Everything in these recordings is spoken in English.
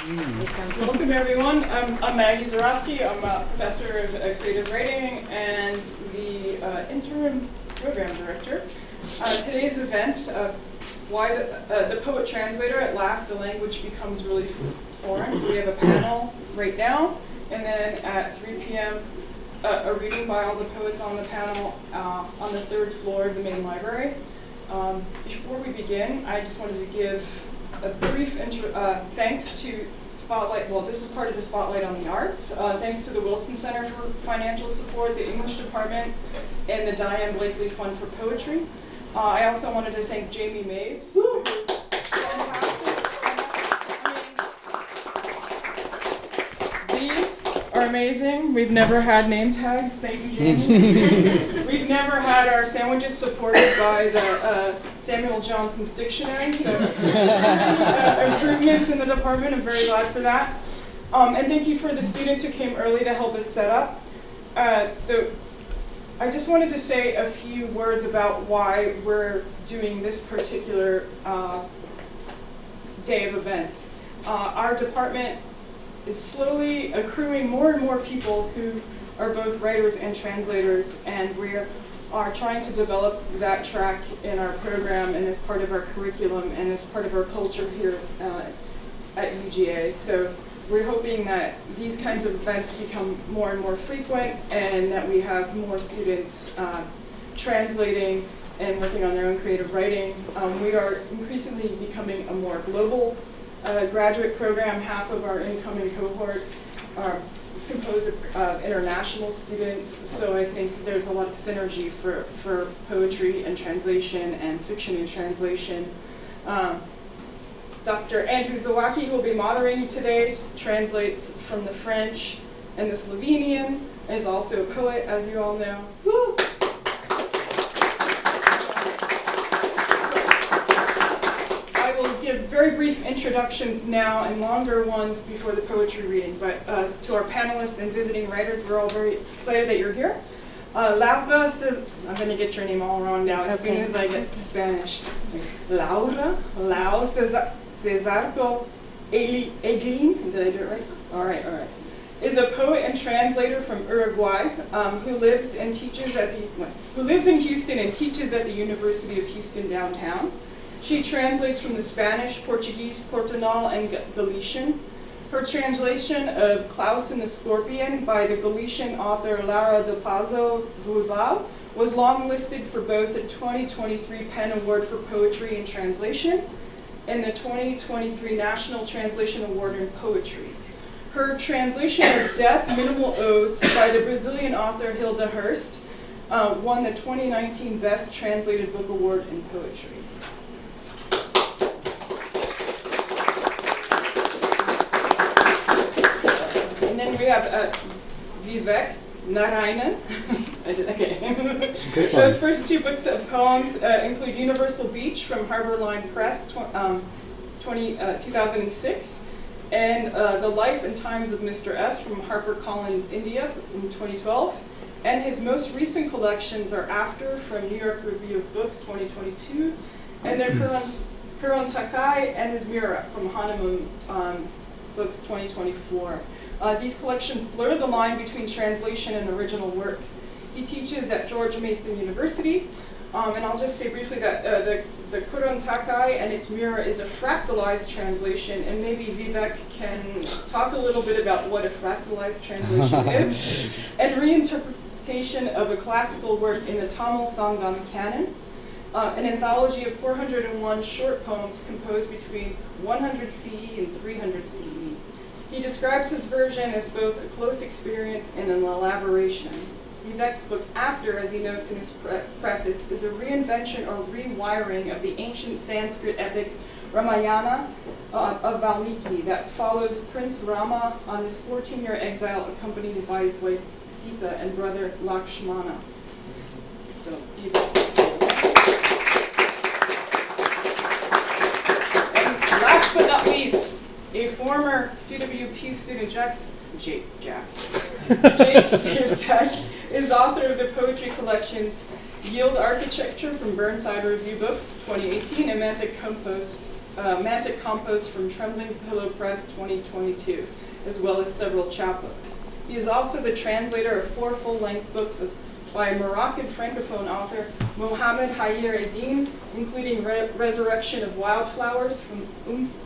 Welcome everyone. I'm Maggie Zawacki. I'm a professor of creative writing and the interim program director. Today's event, why the poet translator, at last the language becomes really foreign. So we have a panel right now, and then at 3 p.m. A reading by all the poets on the panel on the third floor of the main library. Before we begin, I just wanted to give a brief thanks to Spotlight. Well, this is part of the Spotlight on the Arts. Thanks to the Wilson Center for financial support, the English department, and the Diane Blakely Fund for Poetry. I also wanted to thank Jamie Mays. These are amazing. We've never had name tags. Thank you, Jamie. We've never had our sandwiches supported by the Samuel Johnson's dictionary, so improvements in the department. I'm very glad for that. And thank you for the students who came early to help us set up. So I just wanted to say a few words about why we're doing this particular day of events. Our department is slowly accruing more and more people who are both writers and translators, and we are trying to develop that track in our program and as part of our curriculum and as part of our culture here at UGA. So we're hoping that these kinds of events become more and more frequent and that we have more students translating and working on their own creative writing. We are increasingly becoming a more global graduate program. Half of our incoming cohort is composed of international students, so I think there's a lot of synergy for poetry and translation and fiction and translation. Dr. Andrew Zawacki, who will be moderating today, translates from the French and the Slovenian, and is also a poet, as you all know. Woo! I will give very brief introductions now and longer ones before the poetry reading, but to our panelists and visiting writers, we're all very excited that you're here. Laura says, I'm going to get your name all wrong now as soon as I get Spanish. Laura Cesarco Eglin, did I do it right? All right. Is a poet and translator from Uruguay who lives in Houston and teaches at the University of Houston downtown. She translates from the Spanish, Portuguese, Portugal, and Galician. Her translation of Klaus and the Scorpion by the Galician author Lara de Pazo Ruibal was longlisted for both the 2023 PEN Award for Poetry and Translation and the 2023 National Translation Award in Poetry. Her translation of Death, Minimal Odes by the Brazilian author Hilda Hurst won the 2019 Best Translated Book Award in Poetry. And then we have Vivek, Narayanan. Okay. The first two books of poems include Universal Beach from Harbor Line Press, 2006, and The Life and Times of Mr. S from HarperCollins India in 2012. And his most recent collections are After from New York Review of Books 2022, and they're Kuron Takai and his Mira from Hanuman Books 2024. These collections blur the line between translation and original work. He teaches at George Mason University, and I'll just say briefly that the Kuron Takai and its Mira is a fractalized translation, and maybe Vivek can talk a little bit about what a fractalized translation is, and reinterpretation of a classical work in the Tamil Sangam canon, an anthology of 401 short poems composed between 100 CE and 300 CE. He describes his version as both a close experience and an elaboration. Vivek's book, After, as he notes in his preface, is a reinvention or rewiring of the ancient Sanskrit epic Ramayana of Valmiki that follows Prince Rama on his 14-year exile accompanied by his wife Sita and brother Lakshmana. So, Vivek. And last but not least, a former CWP student, Jay Syersak, is author of the poetry collections Yield Architecture from Burnside Review Books 2018 and Mantic Compost Mantic Compost from Trembling Pillow Press 2022, as well as several chapbooks. He is also the translator of 4 full-length books by a Moroccan francophone author, Mohamed Hayer Eddine, including Resurrection of Wildflowers from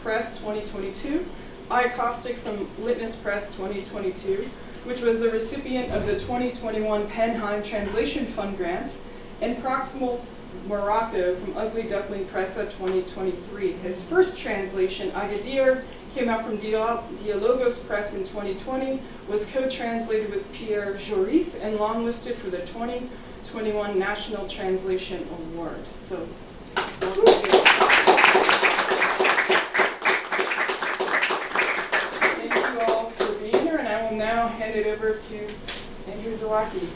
Press 2022, iCaustic from Litmus Press 2022, which was the recipient of the 2021 Penheim Translation Fund grant, and Proximal Morocco from Ugly Duckling Pressa 2023. His first translation, Agadir, came out from Dialogos Press in 2020, was co-translated with Pierre Joris, and longlisted for the 2021 National Translation Award. So, thank you all for being here, and I will now hand it over to Andrew Zawacki.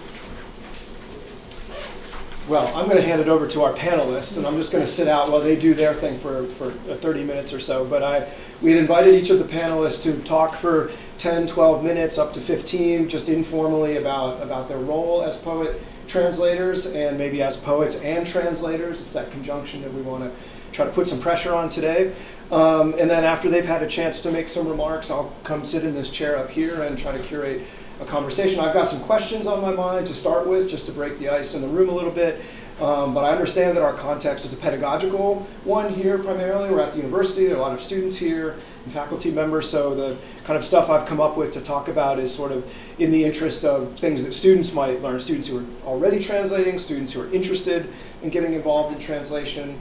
Well, I'm going to hand it over to our panelists, and I'm just going to sit out while they do their thing for 30 minutes or so. But we had invited each of the panelists to talk for 10, 12 minutes, up to 15, just informally about their role as poet translators and maybe as poets and translators. It's that conjunction that we want to try to put some pressure on today. And then after they've had a chance to make some remarks, I'll come sit in this chair up here and try to curate a conversation. I've got some questions on my mind to start with, just to break the ice in the room a little bit. But I understand that our context is a pedagogical one here primarily. We're at the university, there are a lot of students here and faculty members, so the kind of stuff I've come up with to talk about is sort of in the interest of things that students might learn, students who are already translating, students who are interested in getting involved in translation,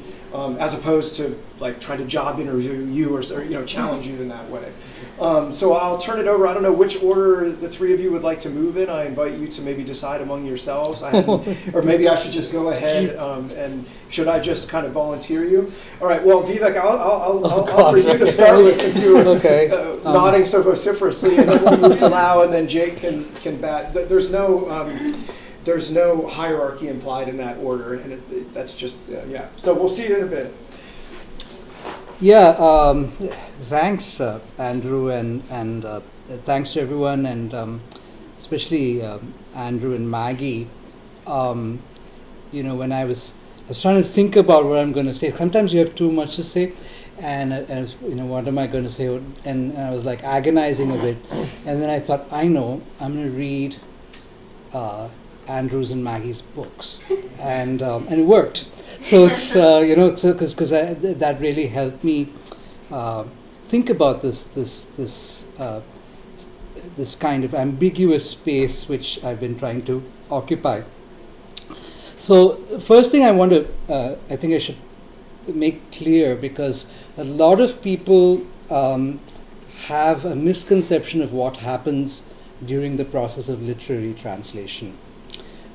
as opposed to like trying to job interview you or challenge you in that way. So I'll turn it over. I don't know which order the three of you would like to move in. I invite you to maybe decide among yourselves. Or maybe I should just go ahead, and should I just kind of volunteer you? All right, well, Vivek, I'll offer you to start with, since you were nodding so vociferously, and then we'll move to Lau, and then Jake can bat. There's no hierarchy implied in that order, and that's just, yeah. So we'll see you in a bit. Yeah, thanks, Andrew, and thanks to everyone, and especially Andrew and Maggie. When I was trying to think about what I'm going to say. Sometimes you have too much to say, and what am I going to say? And I was like agonizing a bit, and then I thought, I know, I'm going to read Andrew's and Maggie's books, and it worked. So it's because that really helped me think about this kind of ambiguous space which I've been trying to occupy. So first thing I think I should make clear, because a lot of people have a misconception of what happens during the process of literary translation.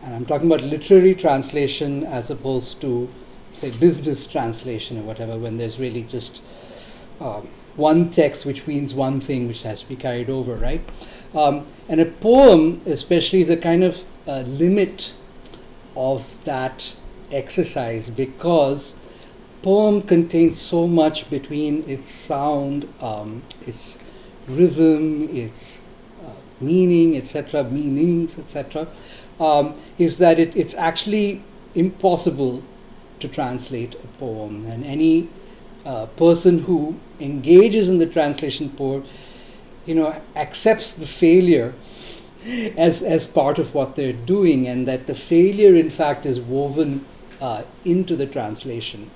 And I'm talking about literary translation as opposed to, say, business translation or whatever, when there's really just one text which means one thing which has to be carried over, right? And a poem especially is a kind of limit of that exercise, because poem contains so much between its sound, its rhythm, its meaning, etc., meanings, etc., is that it's actually impossible to translate a poem. And any person who engages in the translation poem, accepts the failure as part of what they're doing, and that the failure, in fact, is woven into the translation.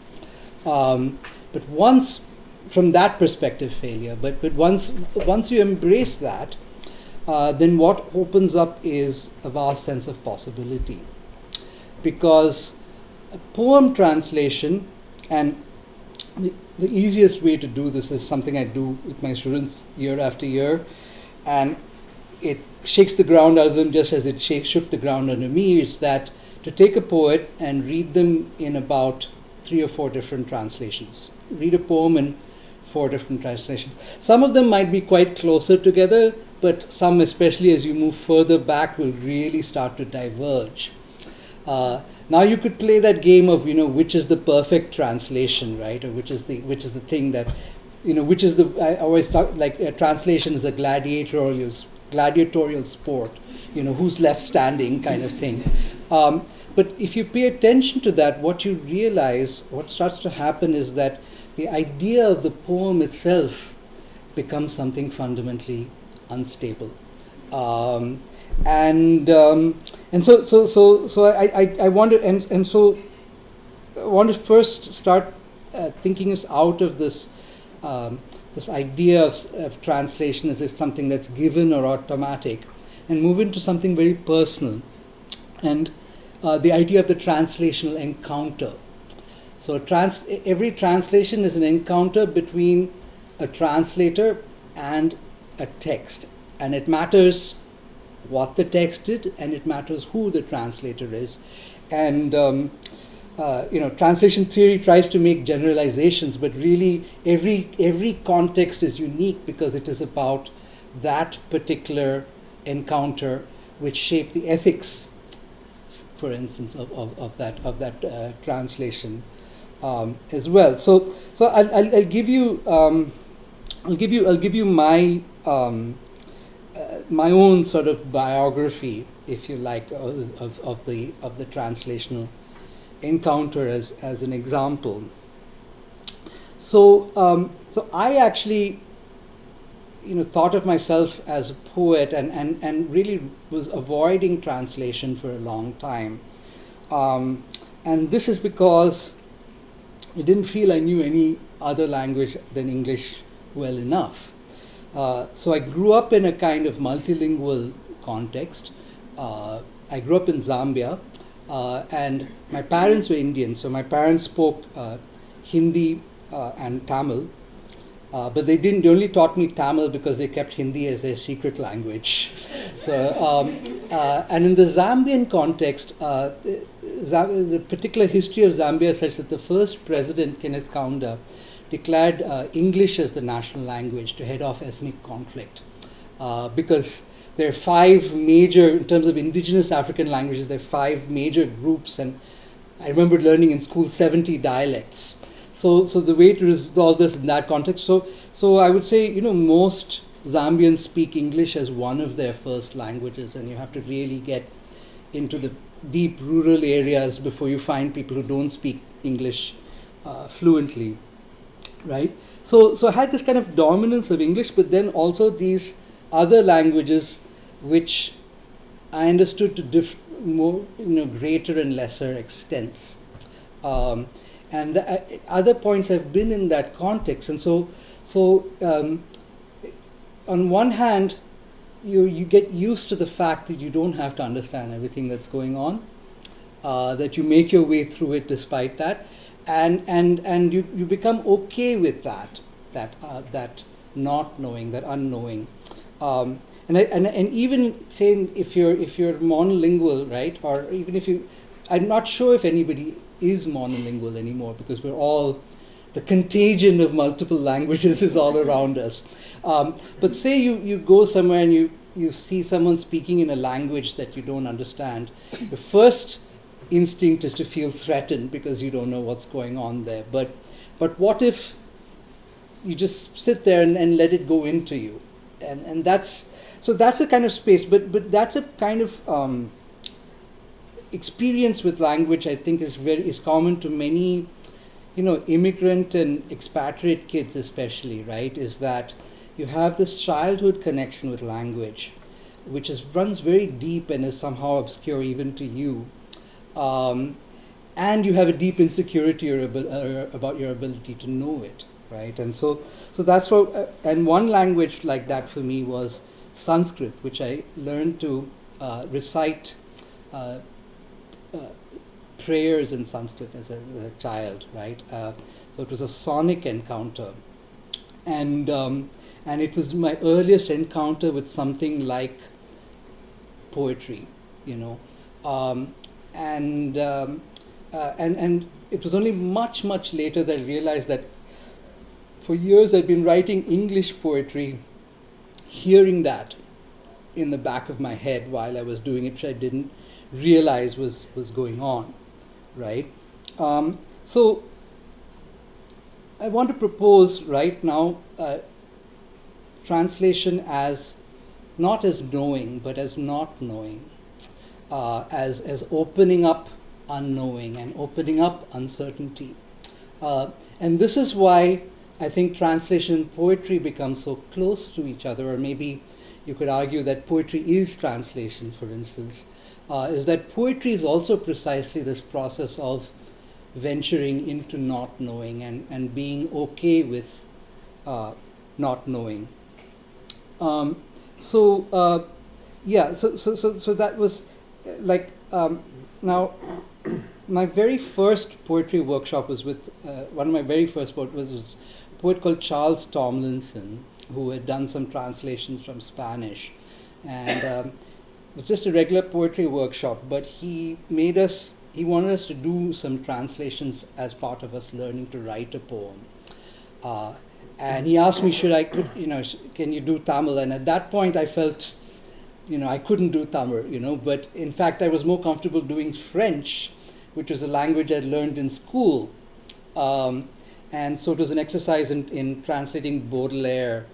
But once, from that perspective, failure. But once you embrace that, then what opens up is a vast sense of possibility. Because a poem translation, and the easiest way to do this is something I do with my students year after year, and it shakes the ground out of them just as it shook the ground under me, is that to take a poet and read them in about 3 or 4 different translations. Read a poem in 4 different translations. Some of them might be quite closer together, but some, especially as you move further back, will really start to diverge. Now you could play that game of, which is the perfect translation, right? Or which is the thing that, which is the, I always talk, like a translation is a gladiatorial sport, who's left standing kind of thing. But if you pay attention to that, what you realize, what starts to happen is that the idea of the poem itself becomes something fundamentally unstable. I want to I want to first start thinking us out of this this idea of translation as something that's given or automatic, and move into something very personal, and the idea of the translational encounter. So every translation is an encounter between a translator and a text, and it matters what the text did, and it matters who the translator is. And translation theory tries to make generalizations, but really every context is unique because it is about that particular encounter which shaped the ethics, for instance, of that translation as well. So I'll give you my my own sort of biography, if you like, of the translational encounter as an example. So I actually thought of myself as a poet and really was avoiding translation for a long time, and this is because I didn't feel I knew any other language than English well enough. So I grew up in a kind of multilingual context. I grew up in Zambia, and my parents were Indian, so my parents spoke Hindi and Tamil, but they only taught me Tamil because they kept Hindi as their secret language. So, and in the Zambian context, the particular history of Zambia is such that the first president, Kenneth Kaunda, declared English as the national language to head off ethnic conflict, because there are five major, in terms of indigenous African languages, there are five major groups, and I remember learning in school 70 dialects. So the way to resolve this in that context, so I would say, most Zambians speak English as one of their first languages, and you have to really get into the deep rural areas before you find people who don't speak English fluently. Right, so I had this kind of dominance of English, but then also these other languages, which I understood to more, greater and lesser extents, and the other points have been in that context. And so on one hand, you get used to the fact that you don't have to understand everything that's going on, that you make your way through it despite that. And you become okay with that not knowing, that unknowing, and even saying if you're monolingual, right, or even if I'm not sure if anybody is monolingual anymore, because we're all, the contagion of multiple languages is all around us. But say you go somewhere and you see someone speaking in a language that you don't understand, the first instinct is to feel threatened because you don't know what's going on there. But what if you just sit there and let it go into you? And that's a kind of space, but that's a kind of experience with language I think is common to many, immigrant and expatriate kids especially, right? Is that you have this childhood connection with language, which runs very deep and is somehow obscure even to you. And you have a deep insecurity about your ability to know it, right? And so that's what. And one language like that for me was Sanskrit, which I learned to recite prayers in Sanskrit as a child, right? So it was a sonic encounter, and it was my earliest encounter with something like poetry, and it was only much later that I realized that for years I'd been writing English poetry, hearing that in the back of my head while I was doing it, which I didn't realize was going on, right? So I want to propose right now translation as not as knowing, but as not knowing. As opening up unknowing and opening up uncertainty. And this is why I think translation and poetry become so close to each other, or maybe you could argue that poetry is translation, for instance, is that poetry is also precisely this process of venturing into not knowing and being okay with not knowing. So that was like, now my very first poetry workshop was with, one of my very first poets was a poet called Charles Tomlinson, who had done some translations from Spanish. And it was just a regular poetry workshop, but he wanted us to do some translations as part of us learning to write a poem. And he asked me, can you do Tamil? And at that point I felt, I couldn't do Tamil, but in fact I was more comfortable doing French, which was a language I'd learned in school. And so it was an exercise in translating Baudelaire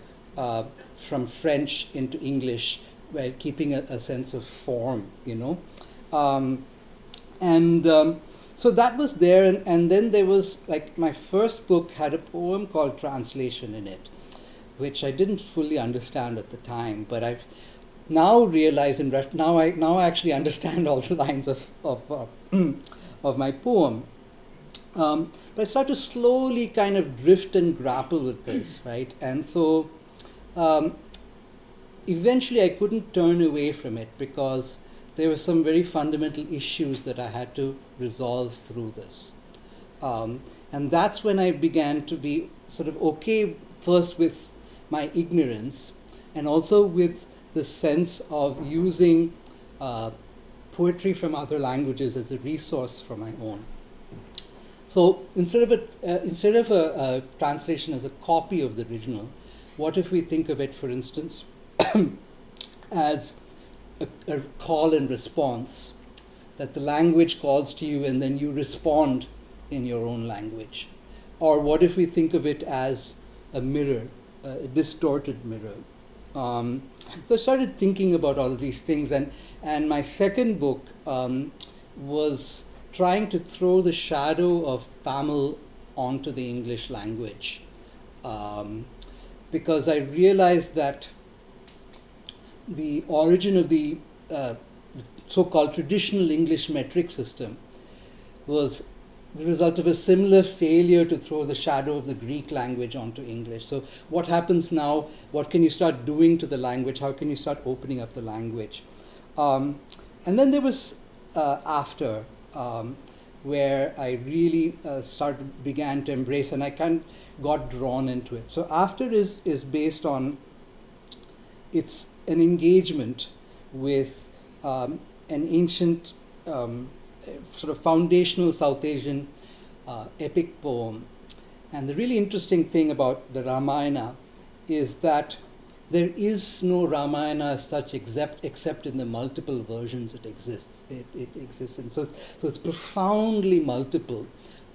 from French into English while keeping a sense of form, so that was there, and then there was, like, my first book had a poem called Translation in it, which I didn't fully understand at the time, but I've now realized, now I actually understand all the lines of my poem. But I started to slowly kind of drift and grapple with this, right? And so eventually I couldn't turn away from it, because there were some very fundamental issues that I had to resolve through this. And that's when I began to be sort of okay first with my ignorance, and also with the sense of using poetry from other languages as a resource for my own. So instead of a translation as a copy of the original, what if we think of it, for instance, as a call and response, that the language calls to you and then you respond in your own language? Or what if we think of it as a mirror, a distorted mirror? So I started thinking about all of these things, and my second book was trying to throw the shadow of Tamil onto the English language, because I realized that the origin of the so-called traditional English metric system was the result of a similar failure to throw the shadow of the Greek language onto English. So what happens now? What can you start doing to the language? How can you start opening up the language? And then there was After, where I really began to embrace, and I kind of got drawn into it. So After is based on, it's an engagement with an ancient sort of foundational South Asian epic poem. And the really interesting thing about the Ramayana is that there is no Ramayana as such except in the multiple versions it exists. It exists in. So it's profoundly multiple,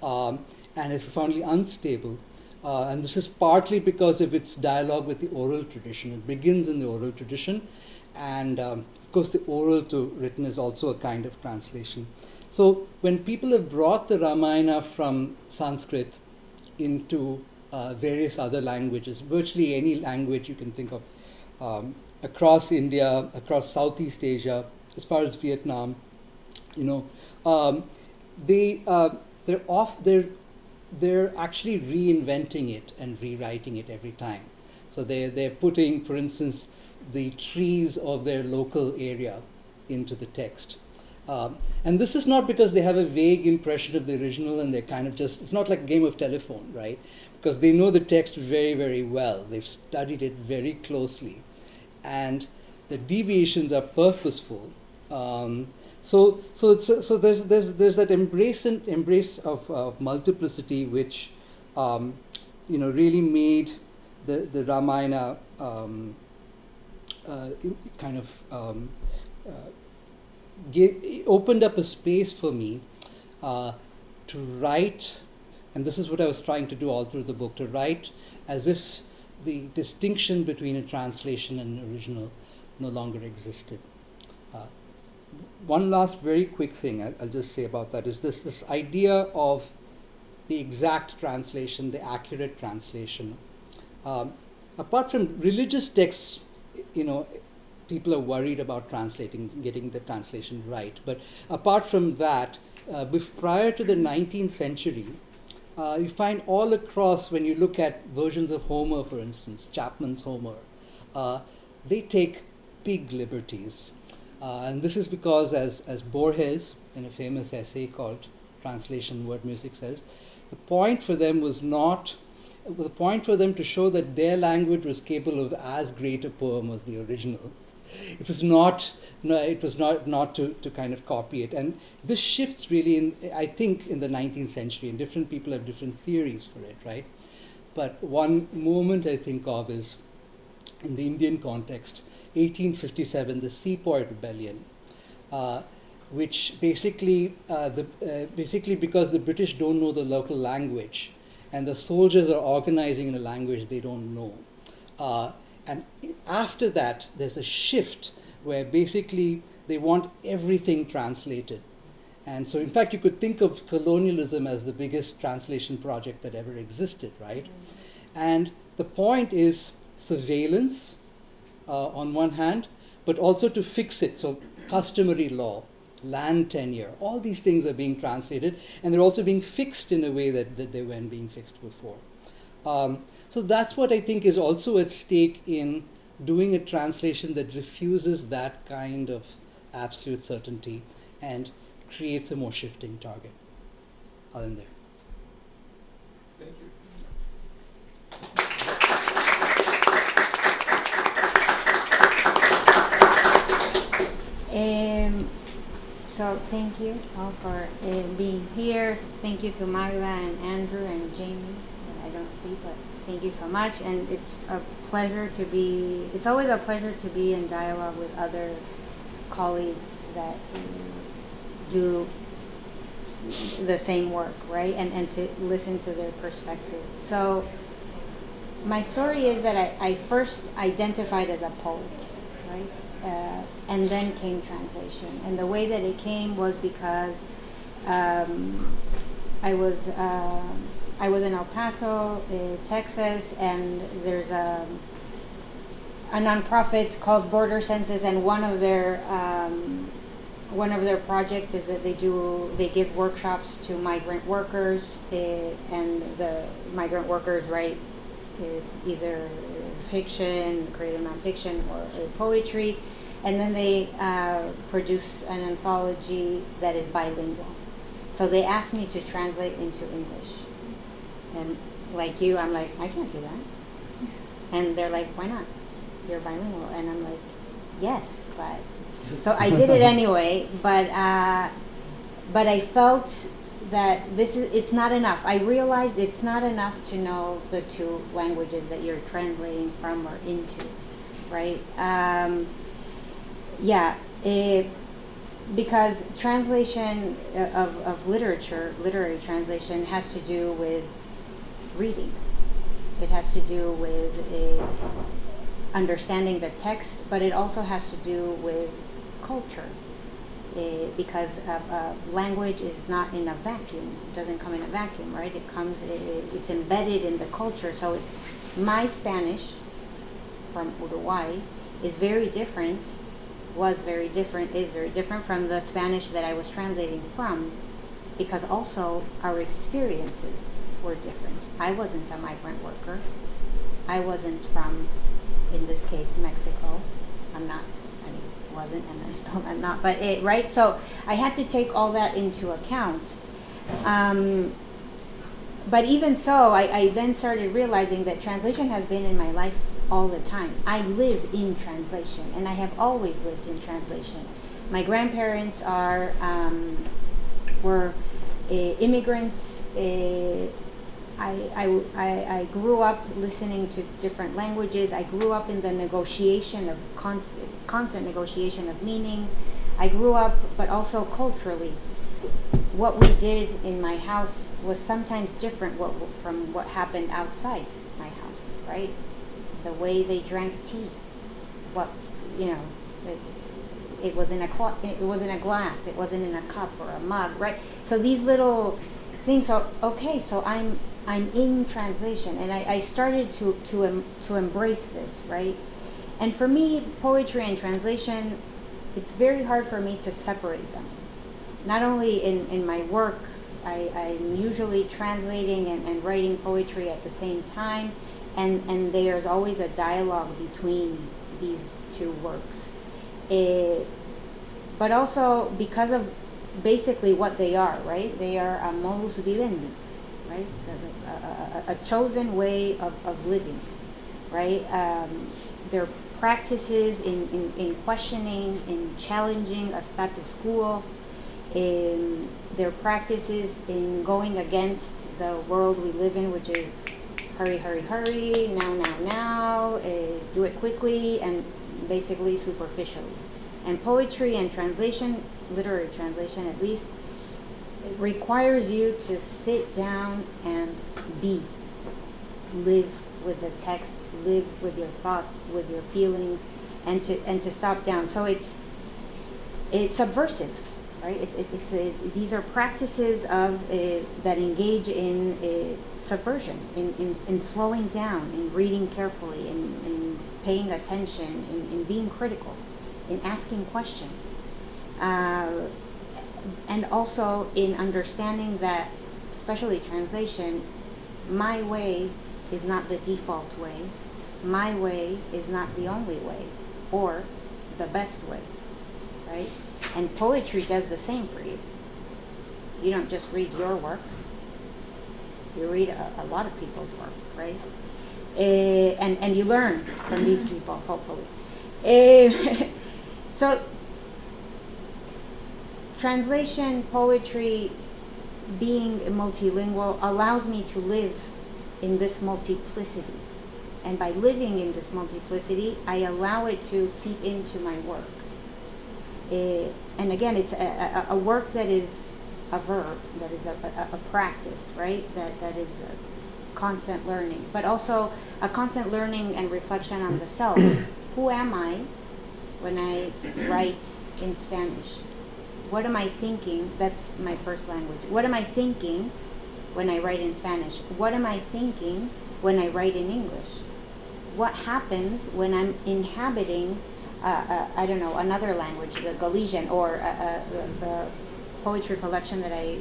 and it's profoundly unstable. And this is partly because of its dialogue with the oral tradition. It begins in the oral tradition, and of course the oral to written is also a kind of translation. So when people have brought the Ramayana from Sanskrit into various other languages, virtually any language you can think of, across India, across Southeast Asia, as far as Vietnam, they're actually reinventing it and rewriting it every time. So they're putting, for instance, the trees of their local area into the text. And this is not because they have a vague impression of the original and they're kind of just, it's not like a game of telephone, right? Because they know the text very, very well. They've studied it very closely. And the deviations are purposeful. So there's that embrace of multiplicity, which really made the Ramayana opened up a space for me to write, and this is what I was trying to do all through the book, to write as if the distinction between a translation and an original no longer existed. One last very quick thing I'll just say about that is this idea of the exact translation, the accurate translation. Apart from religious texts, people are worried about getting the translation right. But apart from that, prior to the 19th century, you find all across, when you look at versions of Homer, for instance, Chapman's Homer, they take big liberties. And this is because, as Borges, in a famous essay called Translation Word Music says, the point for them to show that their language was capable of as great a poem as the original. It was not to kind of copy it. And this shifts really, I think, in the 19th century, and different people have different theories for it, right? But one moment I think of is, in the Indian context, 1857, the Sepoy Rebellion, which basically because the British don't know the local language, and the soldiers are organizing in a language they don't know. And after that, there's a shift where basically they want everything translated. And so, in fact, you could think of colonialism as the biggest translation project that ever existed, right? And the point is surveillance on one hand, but also to fix it. So customary law, land tenure, all these things are being translated, and they're also being fixed in a way that they weren't being fixed before. So that's what I think is also at stake in doing a translation that refuses that kind of absolute certainty and creates a more shifting target. I'll end there. Thank you. So thank you all for being here. Thank you to Magda and Andrew and Jamie, that I don't see, but thank you so much. And it's always a pleasure to be in dialogue with other colleagues that do the same work, right? And to listen to their perspective. So my story is that I first identified as a poet, right? And then came translation. And the way that it came was because I was in El Paso, Texas, and there's a nonprofit called Border Census, and one of their projects is that they give workshops to migrant workers, and the migrant workers write either fiction, creative nonfiction, or poetry, and then they produce an anthology that is bilingual. So they asked me to translate into English, and like you, I'm like, I can't do that. And they're like, why not? You're bilingual. And I'm like, yes, but so I did it anyway. But I felt that it's not enough. I realized it's not enough to know the two languages that you're translating from or into, right? Because translation of literature, literary translation, has to do with reading. It has to do with understanding the text, but it also has to do with culture. Because language is not in a vacuum. It doesn't come in a vacuum, right? It's embedded in the culture. So it's my Spanish from Uruguay is very different from the Spanish that I was translating from, because also our experiences were different. I wasn't a migrant worker. I wasn't from, in this case, Mexico. I'm not. Wasn't, and I still am not, but right. So I had to take all that into account. But even so, I then started realizing that translation has been in my life all the time. I live in translation, and I have always lived in translation. My grandparents were immigrants. I grew up listening to different languages. I grew up in the negotiation of constant negotiation of meaning. I grew up, but also culturally. What we did in my house was sometimes different from what happened outside my house, right? The way they drank tea, it was in a glass. It wasn't in a cup or a mug, right? So these little think so. Okay, so I'm in translation, and I started to embrace this, right? And for me, poetry and translation, it's very hard for me to separate them. Not only in my work, I'm usually translating and writing poetry at the same time, and there's always a dialogue between these two works. But also because of basically what they are, right? They are a modus vivendi, right? A chosen way of living, right? They're practices in questioning, in challenging a status quo. Their practices in going against the world we live in, which is hurry, hurry, hurry, now, do it quickly, and basically superficially. And poetry and translation, literary translation at least, it requires you to sit down and live with the text, live with your thoughts, with your feelings, and to stop down. So it's subversive, right? These are practices of that engage in subversion, in slowing down, in reading carefully, in paying attention, in being critical, in asking questions, and also in understanding that, especially translation, my way is not the default way. My way is not the only way, or the best way, right? And poetry does the same for you. You don't just read your work. You read a lot of people's work, right? And you learn from these people, hopefully. So, translation, poetry, being multilingual allows me to live in this multiplicity. And by living in this multiplicity, I allow it to seep into my work. And again, it's a work that is a verb, that is a practice, right? That is a constant learning, but also a constant learning and reflection on the self. Who am I when I write in Spanish? What am I thinking? That's my first language. What am I thinking when I write in Spanish? What am I thinking when I write in English? What happens when I'm inhabiting, I don't know, another language, the Galician, or the poetry collection that I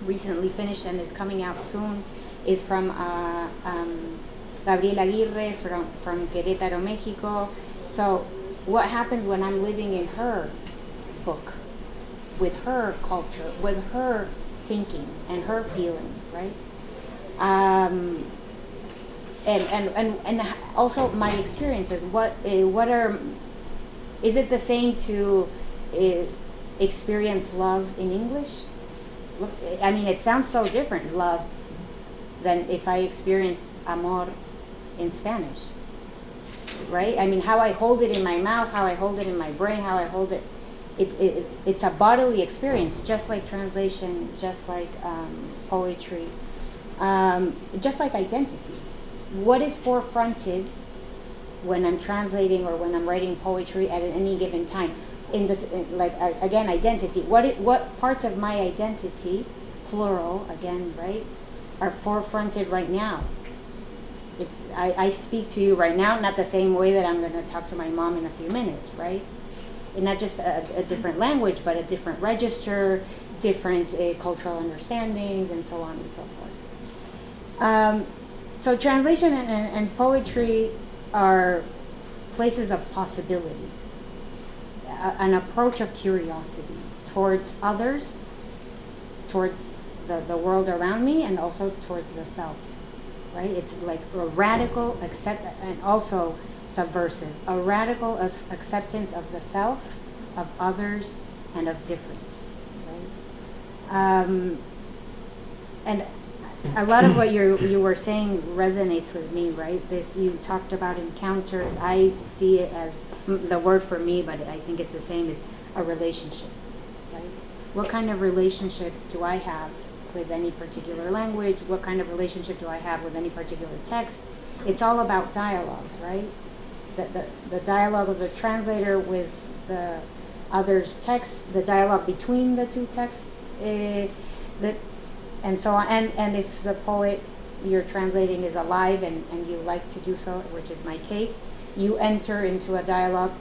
recently finished and is coming out soon is from Gabriela Aguirre from Querétaro, Mexico. So what happens when I'm living in her book, with her culture, with her thinking and her feeling, right? And also my experiences. Is it the same to experience love in English? I mean, it sounds so different, love, than if I experience amor in Spanish, right? I mean, how I hold it in my mouth, how I hold it in my brain, how I hold it, it's a bodily experience, just like translation, just like poetry, just like identity. What is forefronted when I'm translating or when I'm writing poetry at any given time? Again, identity. What parts of my identity, plural again, right, are forefronted right now? I speak to you right now, not the same way that I'm going to talk to my mom in a few minutes, right? And not just a different language, but a different register, different cultural understandings, and so on and so forth. So translation and poetry are places of possibility, an approach of curiosity towards others, towards the world around me, and also towards the self, right? It's like a radical and also subversive, a radical acceptance of the self, of others, and of difference, right? And a lot of what you were saying resonates with me, right? You talked about encounters. I see it as the word for me, but I think it's the same. It's a relationship, right? What kind of relationship do I have with any particular language? What kind of relationship do I have with any particular text? It's all about dialogues, right? The dialogue of the translator with the other's text, the dialogue between the two texts, and so on. And if the poet you're translating is alive and you like to do so, which is my case, you enter into a dialogue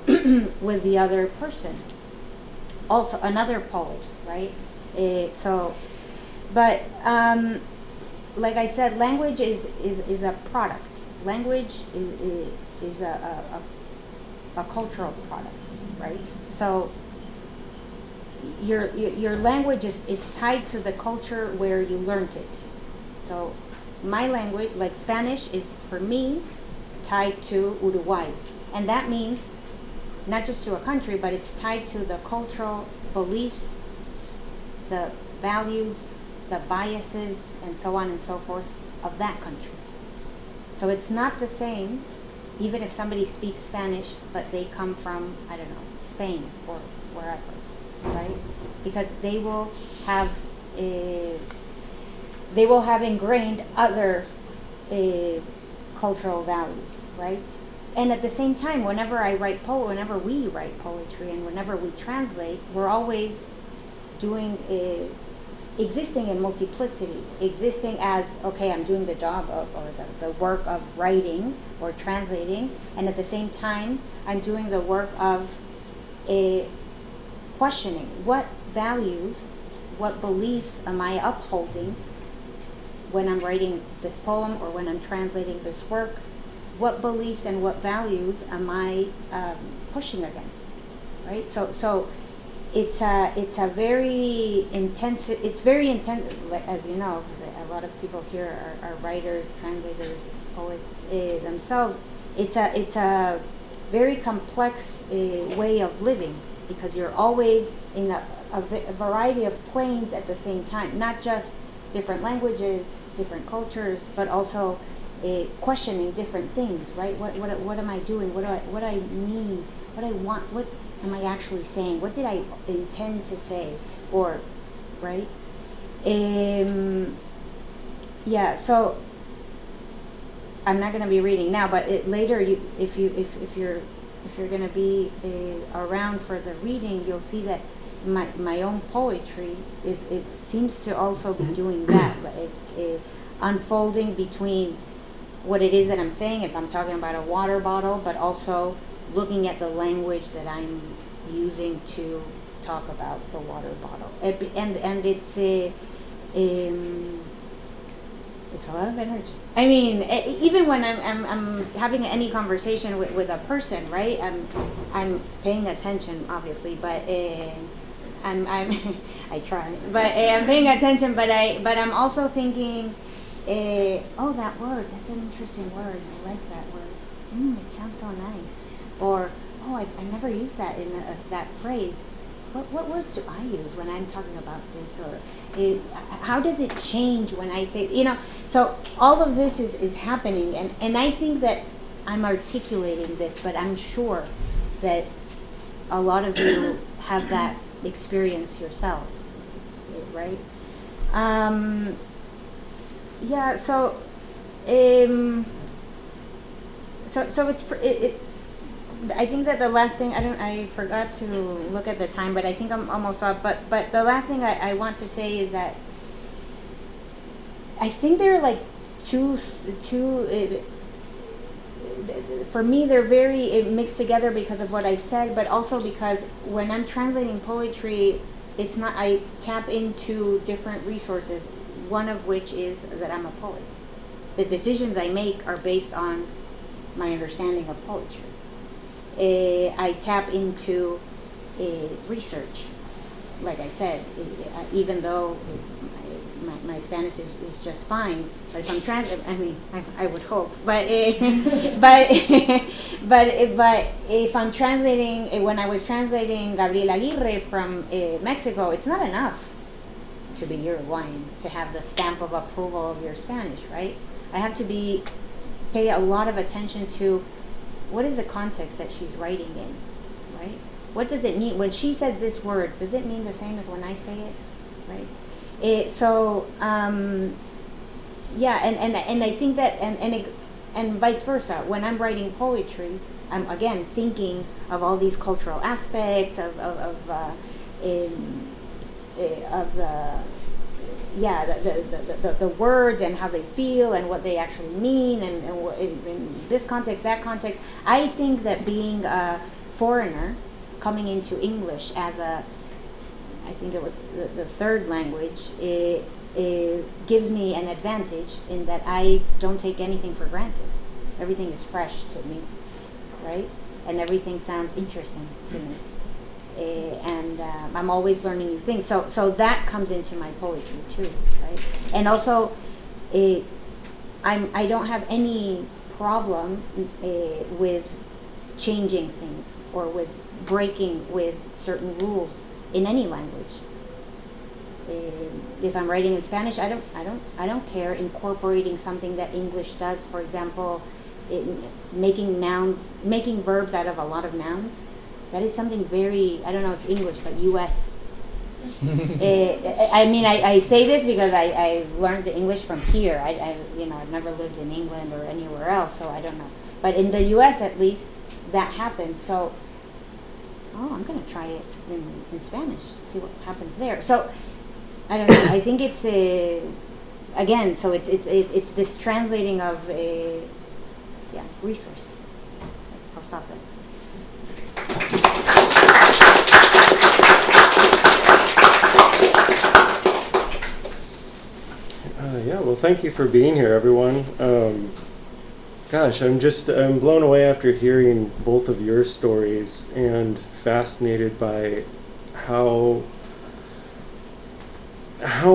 with the other person, also another poet, right? But like I said, language is a product. Language is a cultural product, right? So your language is tied to the culture where you learned it. So my language, like Spanish, is for me tied to Uruguay, and that means not just to a country, but it's tied to the cultural beliefs, the values, the biases, and so on and so forth of that country. So it's not the same, even if somebody speaks Spanish, but they come from, I don't know, Spain or wherever, right? Because they will have ingrained other cultural values, right? And at the same time, whenever we write poetry and whenever we translate, we're always doing existing in multiplicity, existing as, okay, I'm doing the job of, or the work of writing or translating, and at the same time, I'm doing the work of questioning what values, what beliefs am I upholding when I'm writing this poem or when I'm translating this work. What beliefs and what values am I pushing against, right? So it's a very intense. It's very intense, as you know. A lot of people here are writers, translators, poets themselves. It's a very complex way of living, because you're always in a variety of planes at the same time. Not just different languages, different cultures, but also questioning different things, right? What am I doing? What do I mean? What do I want? What am I actually saying? What did I intend to say? Or, right? Yeah. So I'm not going to be reading now, but later, if you're going to be around for the reading, you'll see that my own poetry it seems to also be doing that, unfolding between what it is that I'm saying, if I'm talking about a water bottle, but also looking at the language that I'm using to talk about the water bottle. And it's a lot of energy. I mean, even when I'm having any conversation with a person, right? I'm paying attention, obviously, but I try, but I'm paying attention, but I'm also thinking, oh, that word, that's an interesting word. I like that word. It sounds so nice. Or, oh, I never used that in that phrase. What words do I use when I'm talking about this? Or how does it change when I say, so all of this is happening. And I think that I'm articulating this, but I'm sure that a lot of you have that experience yourselves, right? Yeah. So, so it's I think that the last thing I forgot to look at the time, but I think I'm almost up. But the last thing I want to say is that I think there are like two. For me, they're very mixed together because of what I said, but also because when I'm translating poetry, it's not, I tap into different resources, one of which is that I'm a poet. The decisions I make are based on my understanding of poetry. I tap into research, like I said, even though my Spanish is just fine, but if I'm translating, I would hope, but if I'm translating, when I was translating Gabriel Aguirre from Mexico, it's not enough to be Uruguayan, to have the stamp of approval of your Spanish, right? I have to pay a lot of attention to what is the context that she's writing in, right? What does it mean when she says this word? Does it mean the same as when I say it, right? Yeah, and I think that and vice versa. When I'm writing poetry, I'm again thinking of all these cultural aspects of the the words and how they feel and what they actually mean and in this context, that context. I think that being a foreigner coming into English as I think it was the third language, it gives me an advantage in that I don't take anything for granted. Everything is fresh to me, right? And everything sounds interesting to me. And I'm always learning new things. So that comes into my poetry too, right? And also, I don't have any problem with changing things or with breaking with certain rules in any language. If I'm writing in Spanish, I don't care incorporating something that English does. For example, making verbs out of a lot of nouns. That is something very, I don't know if English, but U.S. I mean, I say this because I learned the English from here. I've never lived in England or anywhere else, so I don't know. But in the U.S. at least, that happens. So, I'm going to try it in Spanish, see what happens there. So, I don't know. I think it's again. So it's this translating of resources. I'll stop it. Well, thank you for being here, everyone. I'm blown away after hearing both of your stories and fascinated by how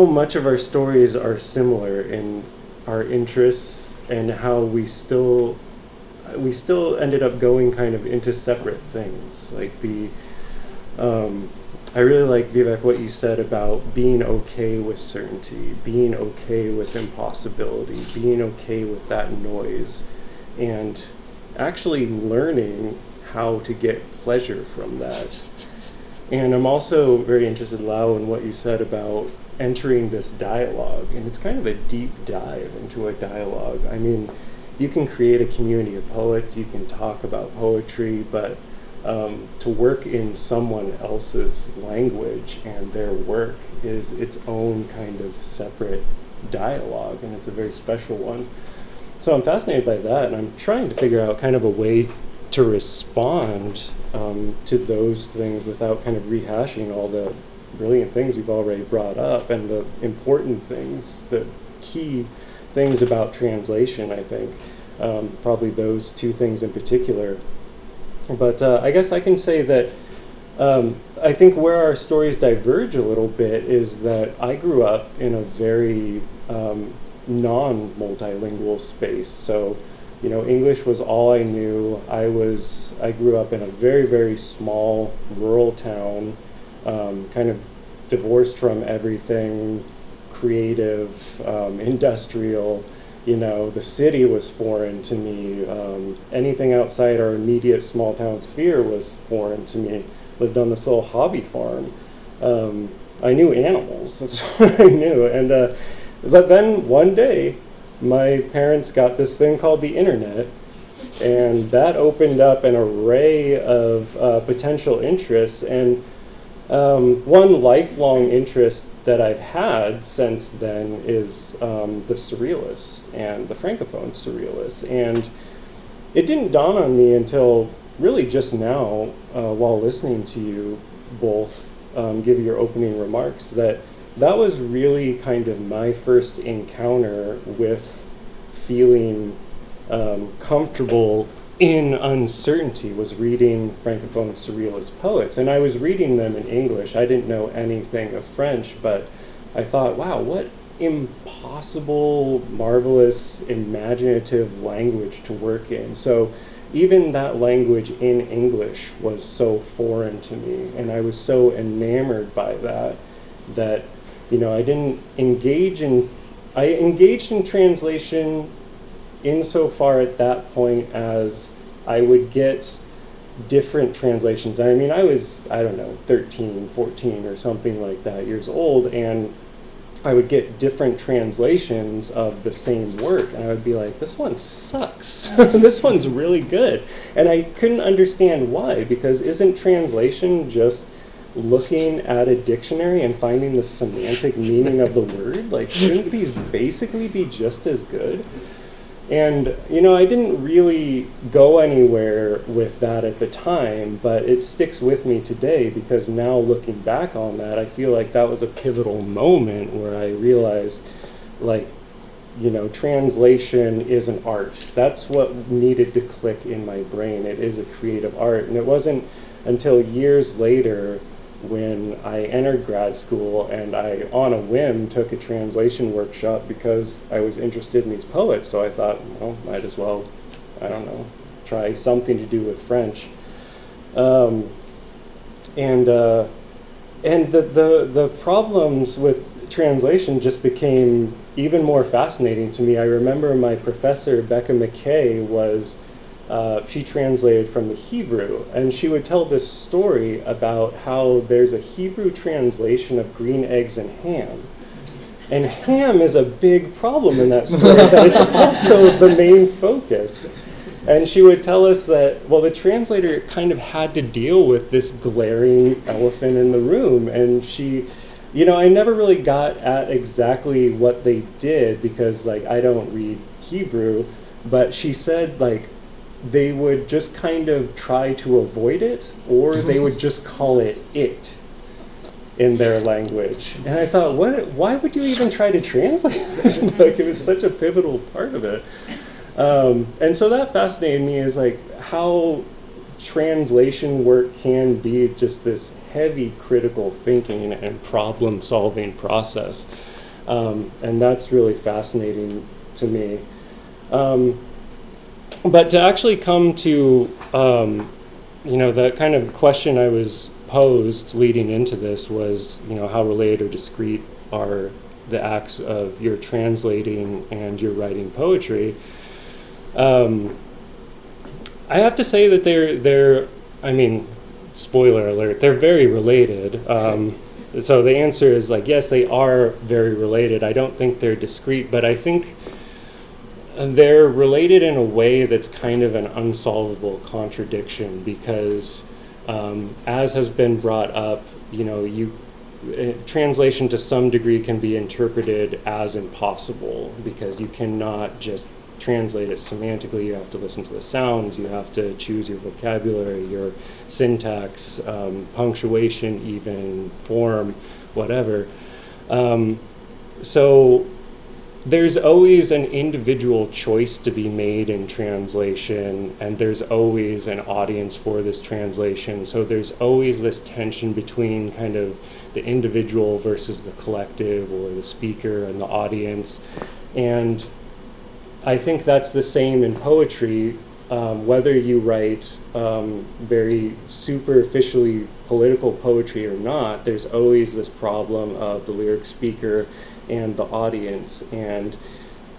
much of our stories are similar in our interests and how we still ended up going kind of into separate things. Like I really like, Vivek, what you said about being okay with certainty, being okay with impossibility, being okay with that noise, and actually learning how to get pleasure from that. And I'm also very interested, Lau, in what you said about entering this dialogue, and it's kind of a deep dive into a dialogue. I mean, you can create a community of poets, you can talk about poetry, but to work in someone else's language and their work is its own kind of separate dialogue, and it's a very special one. So I'm fascinated by that, and I'm trying to figure out kind of a way to respond to those things without kind of rehashing all the brilliant things you've already brought up and the important things, the key things about translation, I think. Probably those two things in particular. But I guess I can say that I think where our stories diverge a little bit is that I grew up in a very non-multilingual space. So, English was all I knew. I grew up in a very, very small rural town, kind of divorced from everything creative, industrial. The city was foreign to me. Anything outside our immediate small town sphere was foreign to me. Lived on this little hobby farm. I knew animals, that's what I knew. And but then one day, my parents got this thing called the internet, and that opened up an array of potential interests. And one lifelong interest that I've had since then is the surrealists and the francophone surrealists. And it didn't dawn on me until really just now, while listening to you both give your opening remarks, that was really kind of my first encounter with feeling comfortable in uncertainty, was reading francophone surrealist poets. And I was reading them in English. I didn't know anything of French, but I thought, wow, what impossible, marvelous, imaginative language to work in. So even that language in English was so foreign to me, and I was so enamored by that I didn't engage in, I engaged in translation insofar at that point as I would get different translations. I mean, I was, 13, 14 or something like that years old, and I would get different translations of the same work, and I would be like, this one sucks. This one's really good. And I couldn't understand why, because isn't translation just looking at a dictionary and finding the semantic meaning of the word? Like, shouldn't these basically be just as good? And, you know, I didn't really go anywhere with that at the time, but it sticks with me today because now looking back on that, I feel like that was a pivotal moment where I realized, like, you know, translation is an art. That's what needed to click in my brain. It is a creative art. And it wasn't until years later when I entered grad school and I, on a whim, took a translation workshop because I was interested in these poets. So I thought, well, might as well, I don't know, try something to do with French. And the problems with translation just became even more fascinating to me. I remember my professor, Becca McKay, she translated from the Hebrew, and she would tell this story about how there's a Hebrew translation of green eggs and ham. And ham is a big problem in that story, but it's also the main focus. And she would tell us that, well, the translator kind of had to deal with this glaring elephant in the room. And she, you know, I never really got at exactly what they did because, like, I don't read Hebrew, but she said, like, they would just kind of try to avoid it, or they would just call it in their language. And I thought, why would you even try to translate this? Like, it was such a pivotal part of it. And so that fascinated me, is like how translation work can be just this heavy critical thinking and problem solving process. And that's really fascinating to me. But to actually come to, you know, the kind of question I was posed leading into this was, you know, how related or discrete are the acts of your translating and your writing poetry. I have to say that they're, I mean, spoiler alert, they're very related. So the answer is, like, yes, they are very related. I don't think they're discrete, but I think they're related in a way that's kind of an unsolvable contradiction because, as has been brought up, you know, translation to some degree can be interpreted as impossible because you cannot just translate it semantically. You have to listen to the sounds, you have to choose your vocabulary, your syntax, punctuation, even form, whatever. So there's always an individual choice to be made in translation, and there's always an audience for this translation. So there's always this tension between kind of the individual versus the collective, or the speaker and the audience. And I think that's the same in poetry. Whether you write very superficially political poetry or not, there's always this problem of the lyric speaker and the audience. And,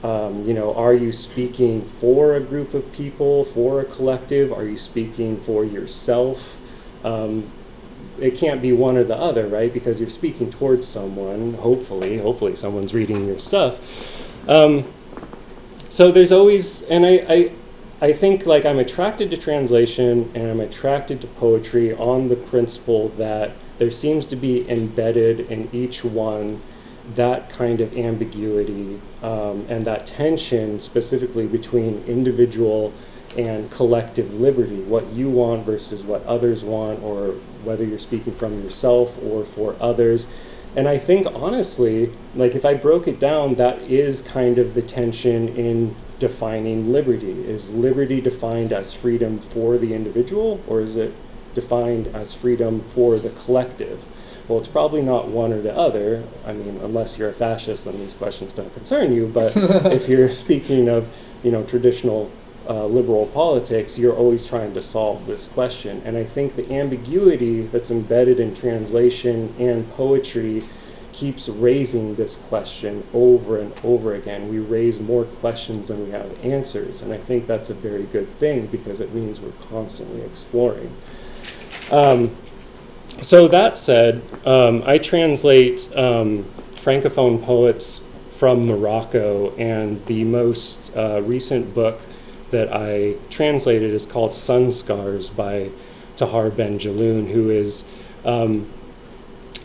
you know, are you speaking for a group of people, for a collective? Are you speaking for yourself? It can't be one or the other, right? Because you're speaking towards someone, hopefully someone's reading your stuff. So there's always, and I think, like, I'm attracted to translation and I'm attracted to poetry on the principle that there seems to be embedded in each one that kind of ambiguity and that tension specifically between individual and collective liberty, what you want versus what others want, or whether you're speaking from yourself or for others. And I think, honestly, like, if I broke it down, that is kind of the tension in defining liberty. Is liberty defined as freedom for the individual, or is it defined as freedom for the collective? Well, it's probably not one or the other. I mean, unless you're a fascist, then these questions don't concern you. But if you're speaking of, you know, traditional liberal politics, you're always trying to solve this question. And I think the ambiguity that's embedded in translation and poetry keeps raising this question over and over again. We raise more questions than we have answers. And I think that's a very good thing because it means we're constantly exploring. So that said, I translate Francophone poets from Morocco, and the most recent book that I translated is called Sun Scars by Tahar Ben Jaloun, who is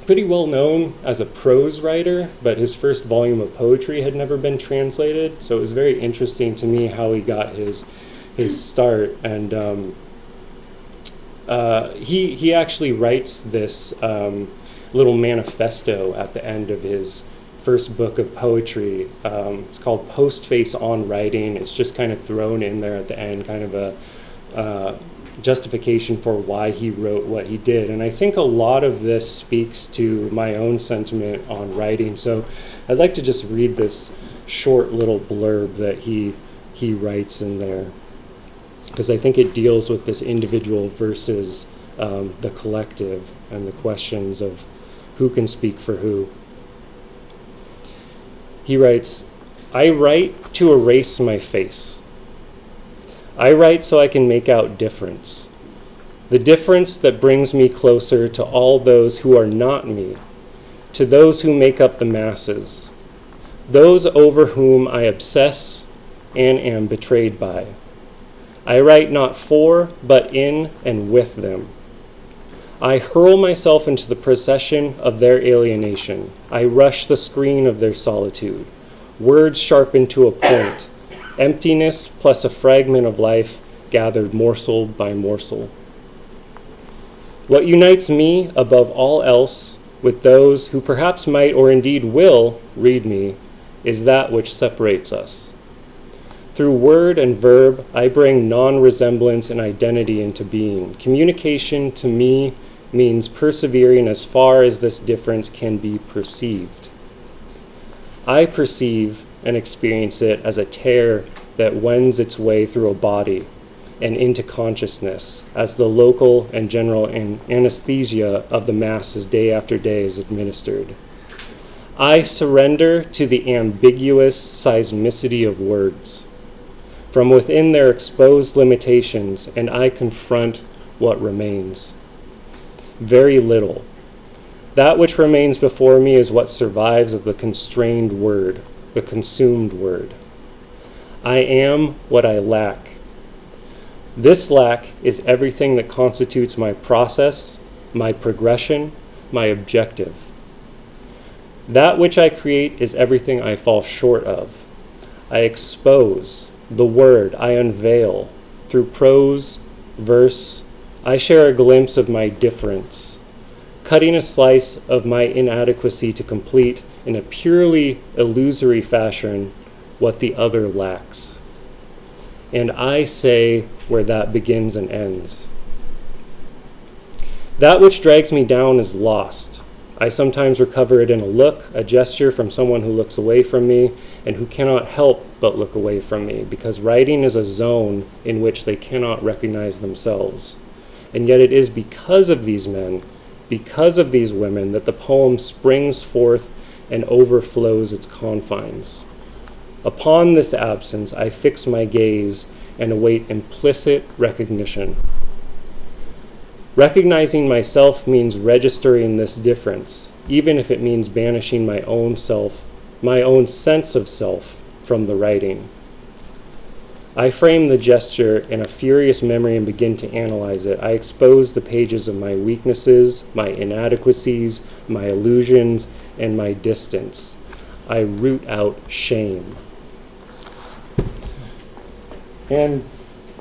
pretty well known as a prose writer, but his first volume of poetry had never been translated, so it was very interesting to me how he got his start. And he actually writes this little manifesto at the end of his first book of poetry. It's called Postface on Writing. It's just kind of thrown in there at the end, kind of a justification for why he wrote what he did. And I think a lot of this speaks to my own sentiment on writing. So I'd like to just read this short little blurb that he writes in there, because I think it deals with this individual versus the collective and the questions of who can speak for who. He writes, "I write to erase my face. I write so I can make out difference. The difference that brings me closer to all those who are not me, to those who make up the masses, those over whom I obsess and am betrayed by. I write not for, but in and with them. I hurl myself into the procession of their alienation. I rush the screen of their solitude. Words sharpened to a point. Emptiness plus a fragment of life gathered morsel by morsel. What unites me above all else with those who perhaps might or indeed will read me is that which separates us. Through word and verb, I bring non-resemblance and identity into being. Communication to me means persevering as far as this difference can be perceived. I perceive and experience it as a tear that wends its way through a body and into consciousness as the local and general anesthesia of the masses day after day is administered. I surrender to the ambiguous seismicity of words. From within their exposed limitations, and I confront what remains. Very little. That which remains before me is what survives of the constrained word, the consumed word. I am what I lack. This lack is everything that constitutes my process, my progression, my objective. That which I create is everything I fall short of. I expose the word, I unveil. Through prose, verse, I share a glimpse of my difference, cutting a slice of my inadequacy to complete in a purely illusory fashion what the other lacks. And I say where that begins and ends. That which drags me down is lost. I sometimes recover it in a look, a gesture from someone who looks away from me and who cannot help but look away from me, because writing is a zone in which they cannot recognize themselves. And yet it is because of these men, because of these women, that the poem springs forth and overflows its confines. Upon this absence, I fix my gaze and await implicit recognition. Recognizing myself means registering this difference, even if it means banishing my own self, my own sense of self from the writing. I frame the gesture in a furious memory and begin to analyze it. I expose the pages of my weaknesses, my inadequacies, my illusions, and my distance. I root out shame. And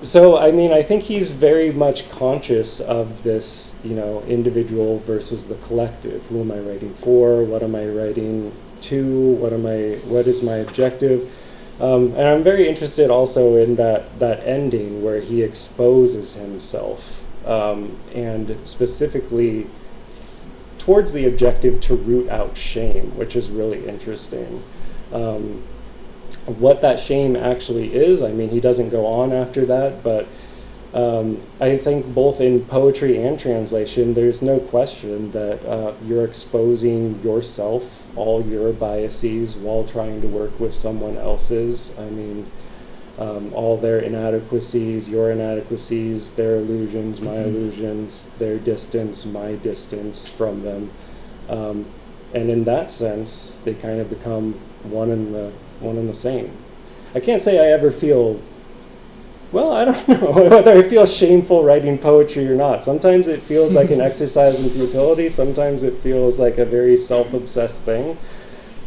so, I think he's very much conscious of this, individual versus the collective. Who am I writing for? What am I writing to? What is my objective? And I'm very interested also in that ending where he exposes himself, and specifically towards the objective to root out shame, which is really interesting. What that shame actually is, he doesn't go on after that, but I think both in poetry and translation, there's no question that you're exposing yourself, all your biases, while trying to work with someone else's. All their inadequacies, your inadequacies, their illusions, my illusions, their distance, my distance from them. And in that sense, they kind of become one and the same. I can't say I ever feel Well, I don't know whether I feel shameful writing poetry or not. Sometimes it feels like an exercise in futility. Sometimes it feels like a very self-obsessed thing.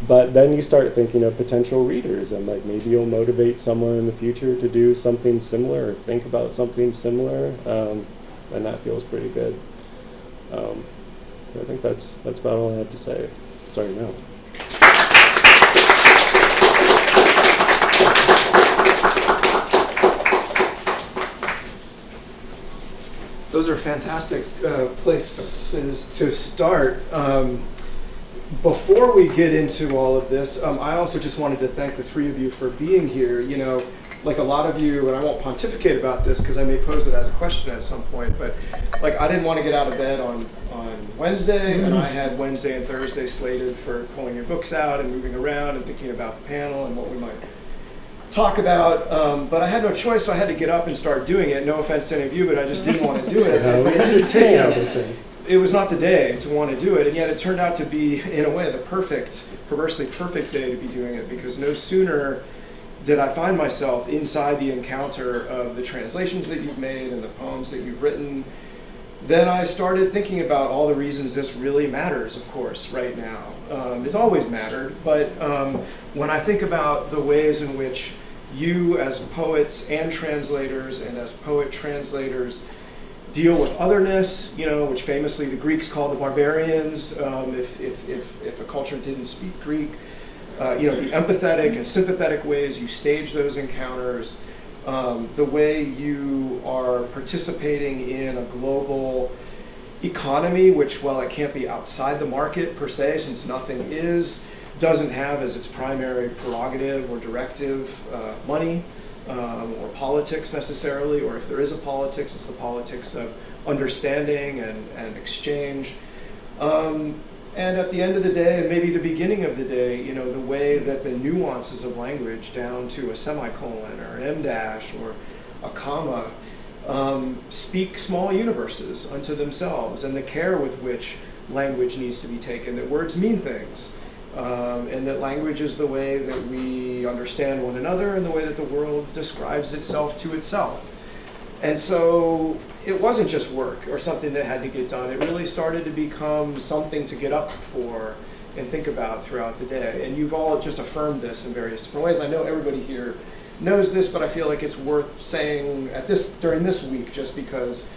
But then you start thinking of potential readers, and like maybe you'll motivate someone in the future to do something similar or think about something similar, and that feels pretty good. So I think that's about all I have to say. Sorry, no. Those are fantastic places to start. Before we get into all of this, I also just wanted to thank the three of you for being here. You know, like a lot of you, and I won't pontificate about this because I may pose it as a question at some point, but like I didn't want to get out of bed on Wednesday, and I had Wednesday and Thursday slated for pulling your books out and moving around and thinking about the panel and what we might talk about, but I had no choice, so I had to get up and start doing it. No offense to any of you, but I just didn't want to do it. We understand everything. It was not the day to want to do it, and yet it turned out to be, in a way, the perversely perfect day to be doing it, because no sooner did I find myself inside the encounter of the translations that you've made and the poems that you've written, then I started thinking about all the reasons this really matters, of course, right now. It's always mattered, but when I think about the ways in which you as poets and translators and as poet translators deal with otherness, you know, which famously the Greeks called the barbarians, if a culture didn't speak Greek, you know, the empathetic and sympathetic ways you stage those encounters, the way you are participating in a global economy, which, while it can't be outside the market per se, since nothing is, doesn't have as its primary prerogative or directive money or politics necessarily, or if there is a politics, it's the politics of understanding and exchange. And at the end of the day, and maybe the beginning of the day, you know, the way that the nuances of language down to a semicolon or an em dash or a comma speak small universes unto themselves, and the care with which language needs to be taken, that words mean things, and that language is the way that we understand one another and the way that the world describes itself to itself. And so it wasn't just work or something that had to get done. It really started to become something to get up for and think about throughout the day. And you've all just affirmed this in various different ways. I know everybody here knows this, but I feel like it's worth saying during this week, just because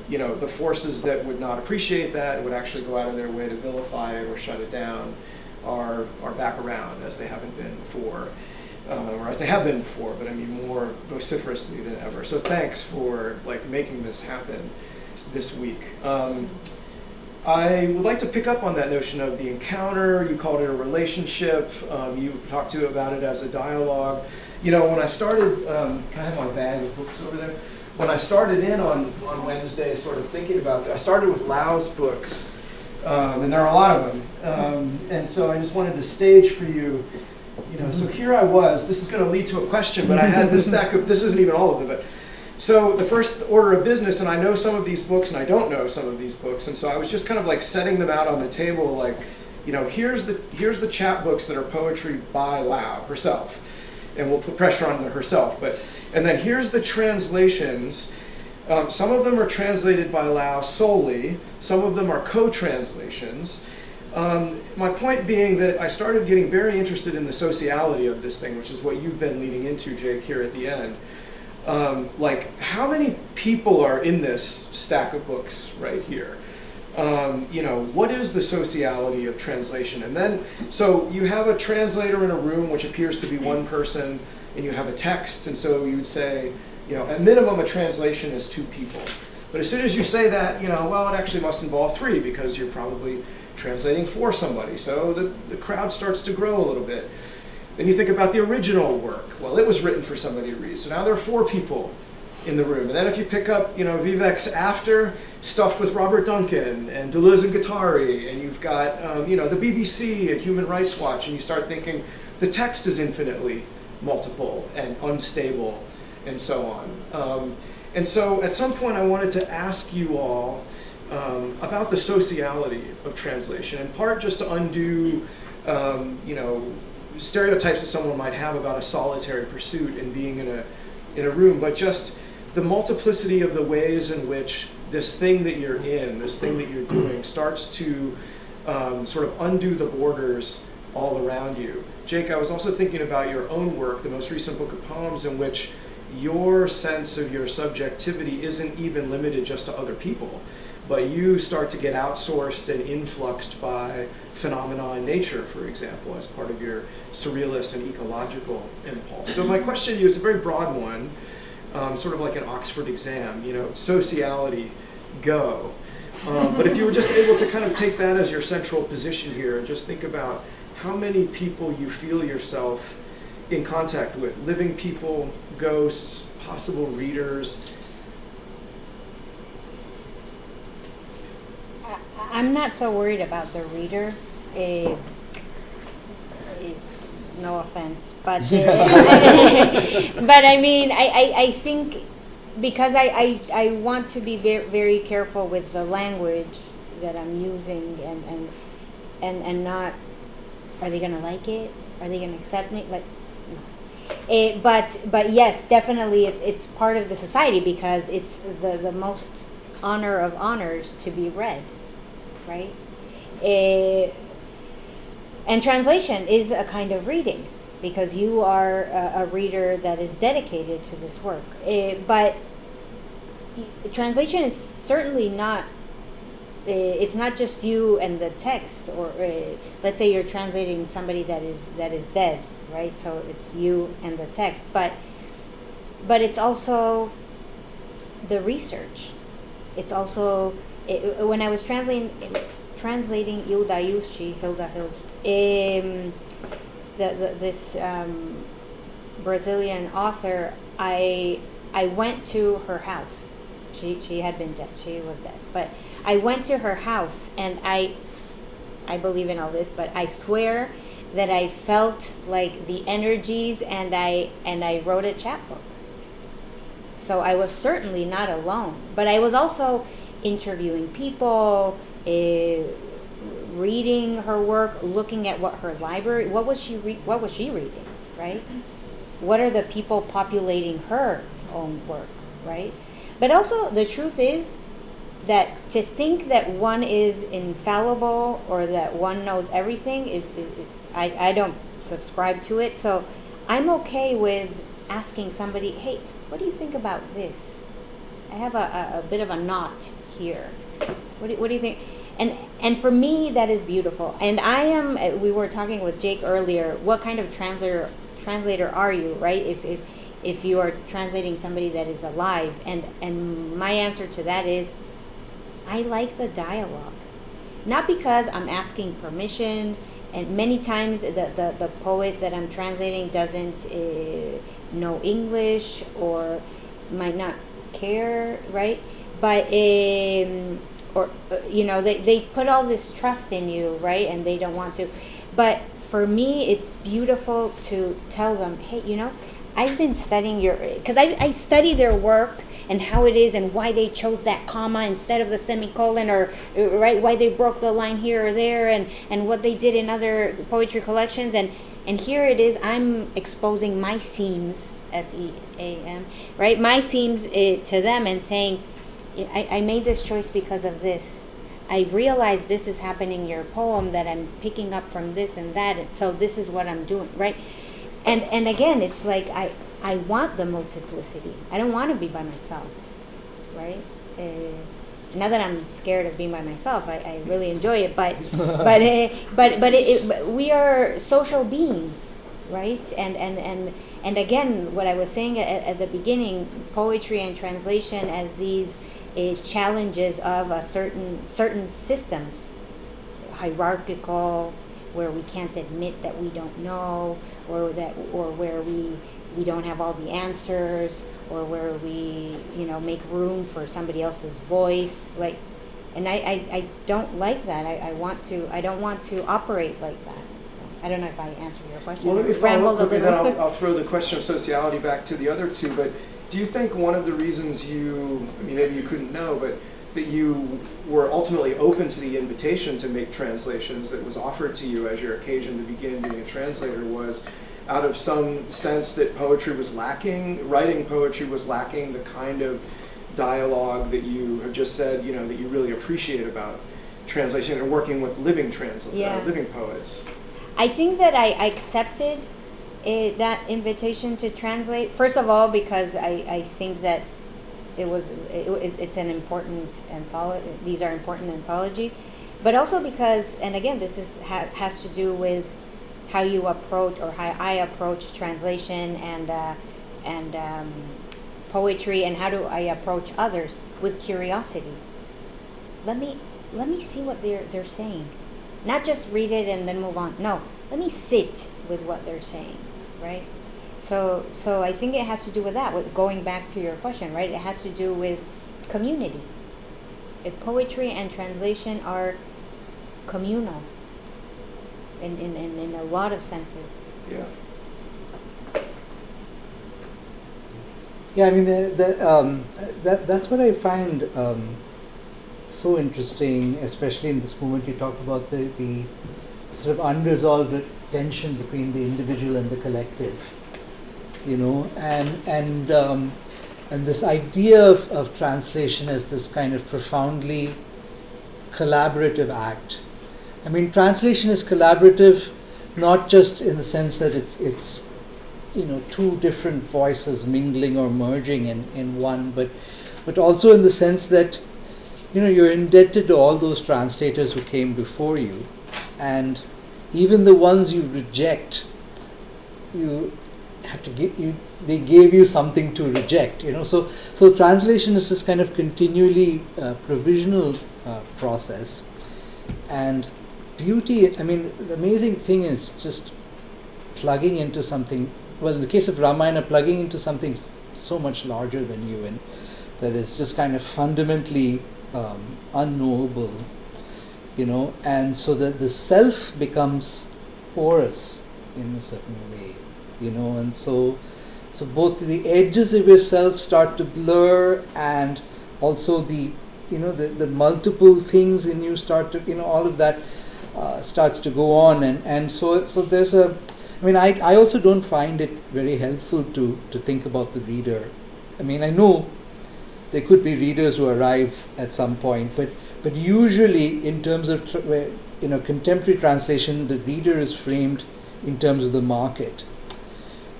you know, the forces that would not appreciate that and would actually go out of their way to vilify it or shut it down are back around, as they haven't been before. Or as they have been before, but I mean more vociferously than ever. So thanks for like making this happen this week. I would like to pick up on that notion of the encounter. You called it a relationship. You talked to about it as a dialogue. You know, when I started, can I have my bag of books over there? When I started in on Wednesday, sort of thinking about that, I started with Lau's books, and there are a lot of them. And so I just wanted to stage for you. You know, so here I was. This is going to lead to a question, but I had this stack of. This isn't even all of them, but so the first order of business, and I know some of these books, and I don't know some of these books, and so I was just kind of like setting them out on the table, like, you know, here's the chapbooks that are poetry by Lau herself, and we'll put pressure on herself, and then here's the translations. Some of them are translated by Lau solely. Some of them are co-translations. My point being that I started getting very interested in the sociality of this thing, which is what you've been leading into, Jake, here at the end. Like, how many people are in this stack of books right here? You know, what is the sociality of translation? And then, so you have a translator in a room, which appears to be one person, and you have a text, and so you would say, you know, at minimum, a translation is 2 people. But as soon as you say that, you know, well, it actually must involve 3, because you're probably translating for somebody. So the crowd starts to grow a little bit. Then you think about the original work. Well, it was written for somebody to read. So now there are 4 people in the room. And then if you pick up, you know, Vivek's After, stuffed with Robert Duncan and Deleuze and Guattari, and you've got, you know, the BBC and Human Rights Watch, and you start thinking the text is infinitely multiple and unstable and so on. And so at some point I wanted to ask you all about the sociality of translation, in part just to undo, you know, stereotypes that someone might have about a solitary pursuit and being in a in a room, but just the multiplicity of the ways in which this thing that you're in, this thing that you're doing, starts to sort of undo the borders all around you. Jake, I was also thinking about your own work, the most recent book of poems, in which your sense of your subjectivity isn't even limited just to other people, but you start to get outsourced and influxed by phenomena in nature, for example, as part of your surrealist and ecological impulse. So my question to you is a very broad one, sort of like an Oxford exam, sociality, go. But if you were just able to kind of take that as your central position here and just think about how many people you feel yourself in contact with, living people, ghosts, possible readers. I'm not so worried about the reader. No offense, but but I mean, I think because I want to be very, very careful with the language that I'm using and not, are they gonna like it? Are they gonna accept me? Like, no. But yes, definitely it's part of the society because it's the most honor of honors to be read, right? And translation is a kind of reading because you are a reader that is dedicated to this work. But translation is certainly not, it's not just you and the text, or let's say you're translating somebody that is dead, right? So it's you and the text, but it's also the research. It's also, when I was translating Hilda Hilst, this Brazilian author, I went to her house. She had been dead. She was dead. But I went to her house, and I believe in all this, but I swear that I felt like the energies, and I wrote a chapbook. So I was certainly not alone. But I was also interviewing people, reading her work, looking at what her library, what was she reading, right? What are the people populating her own work, right? But also the truth is that to think that one is infallible or that one knows everything I don't subscribe to it. So I'm okay with asking somebody, hey, what do you think about this? I have a bit of a knot here. What do you think? And for me, that is beautiful. And we were talking with Jake earlier, what kind of translator are you, right? If you are translating somebody that is alive. And my answer to that is, I like the dialogue. Not because I'm asking permission, and many times the poet that I'm translating doesn't know English or might not care, right? But they put all this trust in you, right? And they don't want to. But for me, it's beautiful to tell them, hey, I've been studying because I study their work and how it is and why they chose that comma instead of the semicolon, or right, why they broke the line here or there, and what they did in other poetry collections, and here it is, I'm exposing my seams, SEAM, right, my seams to them, and saying, I made this choice because of this. I realize this is happening in your poem, that I'm picking up from this and that, and so this is what I'm doing, right? And again, it's like I want the multiplicity. I don't want to be by myself, right? Not that I'm scared of being by myself. I really enjoy it, but we are social beings, right? And again, what I was saying at the beginning, poetry and translation as these challenges of a certain systems, hierarchical, where we can't admit that we don't know, or where we don't have all the answers, or where we make room for somebody else's voice, like, and I don't like that. I don't want to operate like that. I don't know if I answered your question. Well, let me follow up quickly, then I'll throw the question of sociality back to the other two. But do you think one of the reasons maybe you couldn't know, but that you were ultimately open to the invitation to make translations that was offered to you as your occasion to begin being a translator was out of some sense that poetry was lacking, writing poetry was lacking the kind of dialogue that you have just said, you know, that you really appreciate about translation and working with living living poets. I think that I accepted that invitation to translate. First of all, because I think that it's an important anthology. These are important anthologies, but also because, and again, this has to do with how you approach, or how I approach translation and poetry, and how do I approach others with curiosity. Let me see what they're saying, not just read it and then move on. No, let me sit with what they're saying, right? So I think it has to do with that. With going back to your question, right? It has to do with community. If poetry and translation are communal in a lot of senses. Yeah. Yeah, I mean, that's what I find so interesting, especially in this moment you talk about the sort of unresolved tension between the individual and the collective, you know, and this idea of translation as this kind of profoundly collaborative act. I mean, translation is collaborative, not just in the sense that it's you know, two different voices mingling or merging in one, but also in the sense that, you know, you're indebted to all those translators who came before you, and even the ones you reject, you have to they gave you something to reject, you know. So translation is this kind of continually provisional process, and beauty. I mean, the amazing thing is just plugging into something. Well, in the case of Ramayana, plugging into something so much larger than you, and that is just kind of fundamentally unknowable, you know, and so that the self becomes porous in a certain way, you know, and so both the edges of yourself start to blur, and also the, you know, the multiple things in you start to, you know, all of that starts to go on, and so there's a, I mean, I also don't find it very helpful to think about the reader. I mean, I know there could be readers who arrive at some point, but usually in terms of contemporary translation, the reader is framed in terms of the market.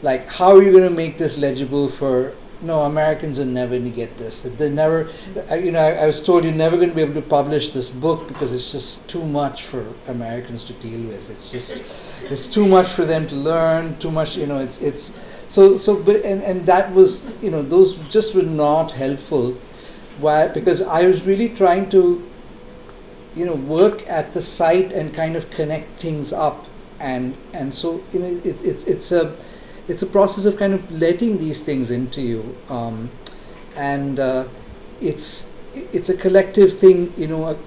Like, how are you going to make this legible for? No, Americans are never going to get this. They're never, I was told you're never going to be able to publish this book because it's just too much for Americans to deal with. It's too much for them to learn. Too much, you know. But that was, you know, those just were not helpful. Why? Because I was really trying to, you know, work at the site and kind of connect things up, and so, you know, it's a process of kind of letting these things into you, and it's a collective thing, you know.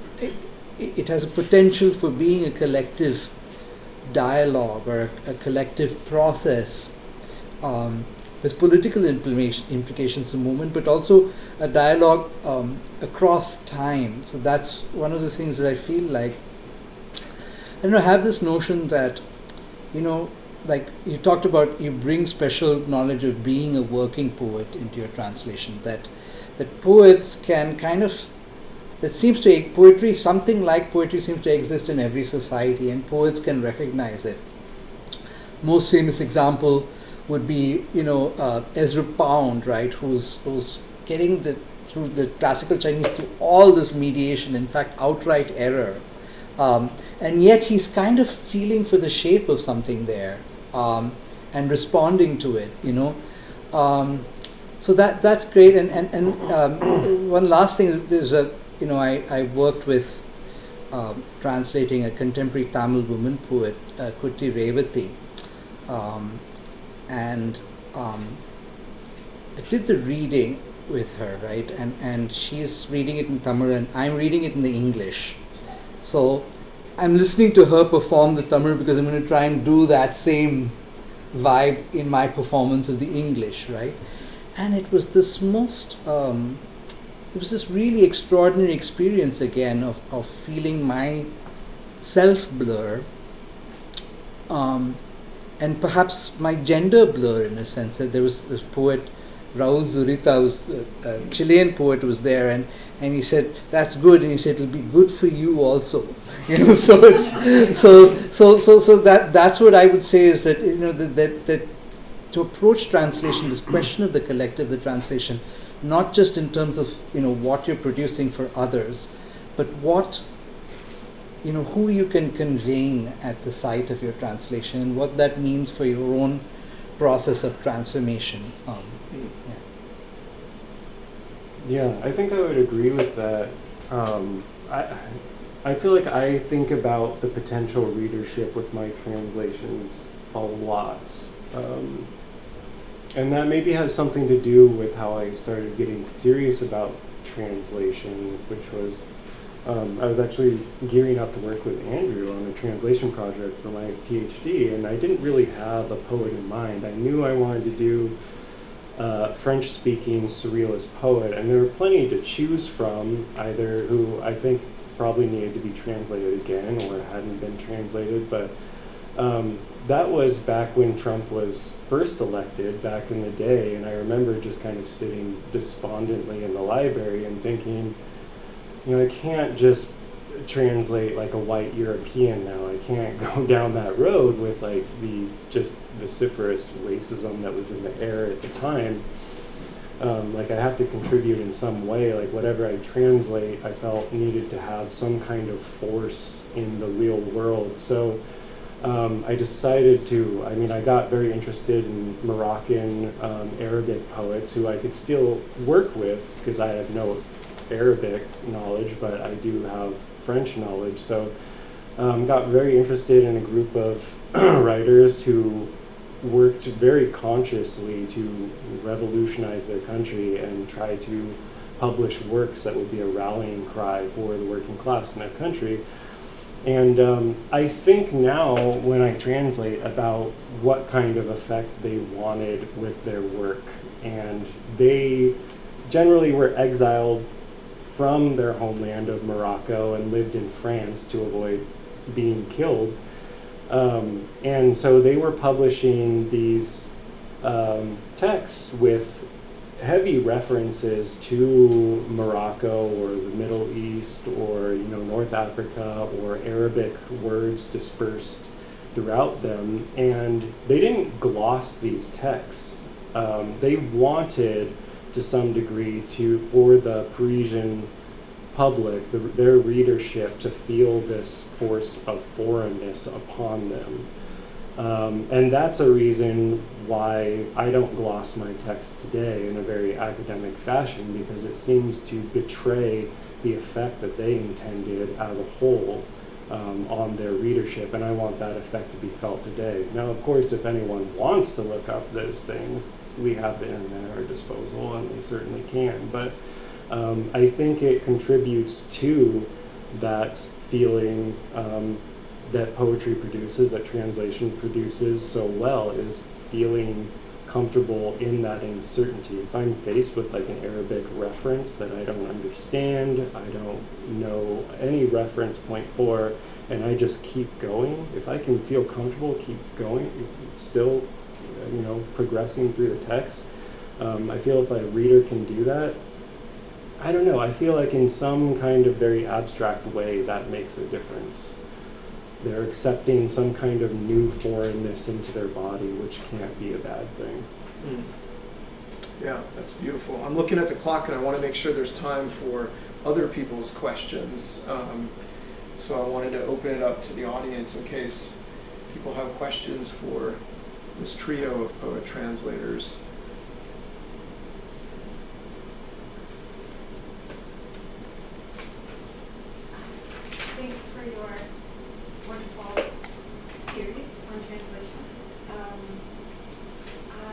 It has a potential for being a collective dialogue or a collective process with political implications in the moment, but also a dialogue across time. So that's one of the things that I feel like, I don't know, I have this notion that, you know, like you talked about, you bring special knowledge of being a working poet into your translation, that poets can kind of, poetry, something like poetry seems to exist in every society, and poets can recognize it. Most famous example would be, you know, Ezra Pound, right, who's getting through the classical Chinese through all this mediation, in fact outright error, and yet he's kind of feeling for the shape of something there, and responding to it, you know. So that's great. And one last thing, there's I worked with translating a contemporary Tamil woman poet, Kutti Revati, and I did the reading with her, right, and she's reading it in Tamil and I'm reading it in the English. So I'm listening to her perform the Tamil because I'm going to try and do that same vibe in my performance of the English, right? And it was this really extraordinary experience again of feeling my self blur, and perhaps my gender blur in a sense. That there was this poet, Raul Zurita, was a Chilean poet, was there, and he said that's good, and he said it'll be good for you also. So it's so that's what I would say is that that to approach translation, this question of the collective, the translation, not just in terms of what you're producing for others, but what who you can convene at the site of your translation, and what that means for your own process of transformation. Yeah, I think I would agree with that. I feel like I think about the potential readership with my translations a lot. And that maybe has something to do with how I started getting serious about translation, which was I was actually gearing up to work with Andrew on a translation project for my PhD, and I didn't really have a poet in mind. I knew I wanted to do French-speaking surrealist poet, and there were plenty to choose from, either who I think probably needed to be translated again or hadn't been translated, but that was back when Trump was first elected back in the day, and I remember just kind of sitting despondently in the library and thinking, I can't just translate like a white European now. I can't go down that road with like the just vociferous racism that was in the air at the time. Like I have to contribute in some way. Like whatever I translate, I felt needed to have some kind of force in the real world. So I decided to, I got very interested in Moroccan Arabic poets who I could still work with because I have no Arabic knowledge, but I do have French knowledge. So got very interested in a group of writers who worked very consciously to revolutionize their country and try to publish works that would be a rallying cry for the working class in their country. And I think now when I translate about what kind of effect they wanted with their work, and they generally were exiled from their homeland of Morocco and lived in France to avoid being killed. And so they were publishing these texts with heavy references to Morocco or the Middle East or North Africa or Arabic words dispersed throughout them, and they didn't gloss these texts. They wanted to some degree for the Parisian public, their readership, to feel this force of foreignness upon them. And that's a reason why I don't gloss my texts today in a very academic fashion, because it seems to betray the effect that they intended as a whole on their readership, and I want that effect to be felt today. Now, of course, if anyone wants to look up those things, we have the internet at our disposal, and they certainly can, but I think it contributes to that feeling that poetry produces, that translation produces so well, is feeling comfortable in that uncertainty. If I'm faced with like an Arabic reference that I don't understand, I don't know any reference point for, and I just keep going, if I can feel comfortable, keep going, still, progressing through the text, I feel if a reader can do that, I don't know, I feel like in some kind of very abstract way that makes a difference. They're accepting some kind of new foreignness into their body, which can't be a bad thing. Yeah, that's beautiful. I'm looking at the clock and I want to make sure there's time for other people's questions. So I wanted to open it up to the audience in case people have questions for this trio of poet translators. Thanks for your wonderful theories on translation.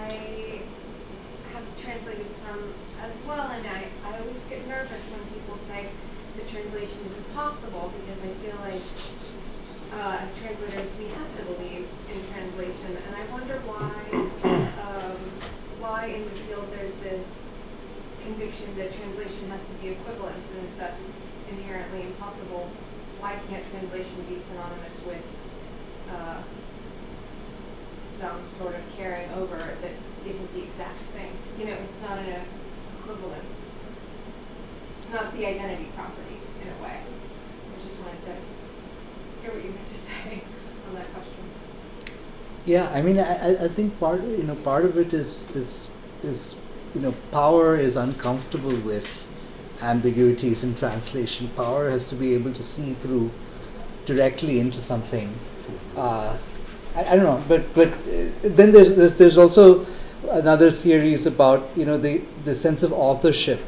I have translated some as well, and I always get nervous when people say the translation is impossible, because I feel like as translators we have to believe in translation, and I wonder why in the field there's this conviction that translation has to be equivalent and is thus inherently impossible. Why can't translation be synonymous with some sort of carrying over that isn't the exact thing. You know, it's not an equivalence. It's not the identity property in a way. I just wanted to hear what you had to say on that question. Yeah, I mean, I think part of it is power is uncomfortable with ambiguities in translation. Power has to be able to see through directly into something. I don't know, but then there's also another theories about the sense of authorship.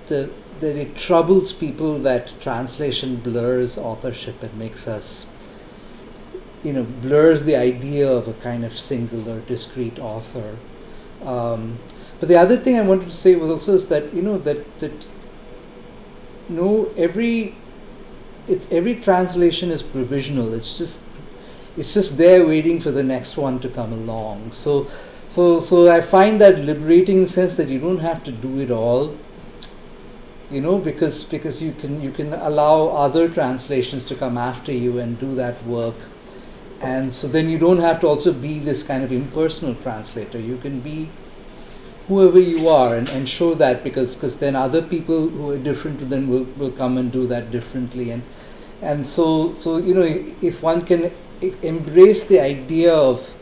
That it troubles people that translation blurs authorship and makes us, blurs the idea of a kind of singular, discrete author. But the other thing I wanted to say was also is that every translation is provisional. It's just there waiting for the next one to come along. So I find that liberating in the sense that you don't have to do it all. Because you can allow other translations to come after you and do that work. And so then you don't have to also be this kind of impersonal translator. You can be whoever you are and show that because then other people who are different to them will come and do that differently. And so if one can embrace the idea of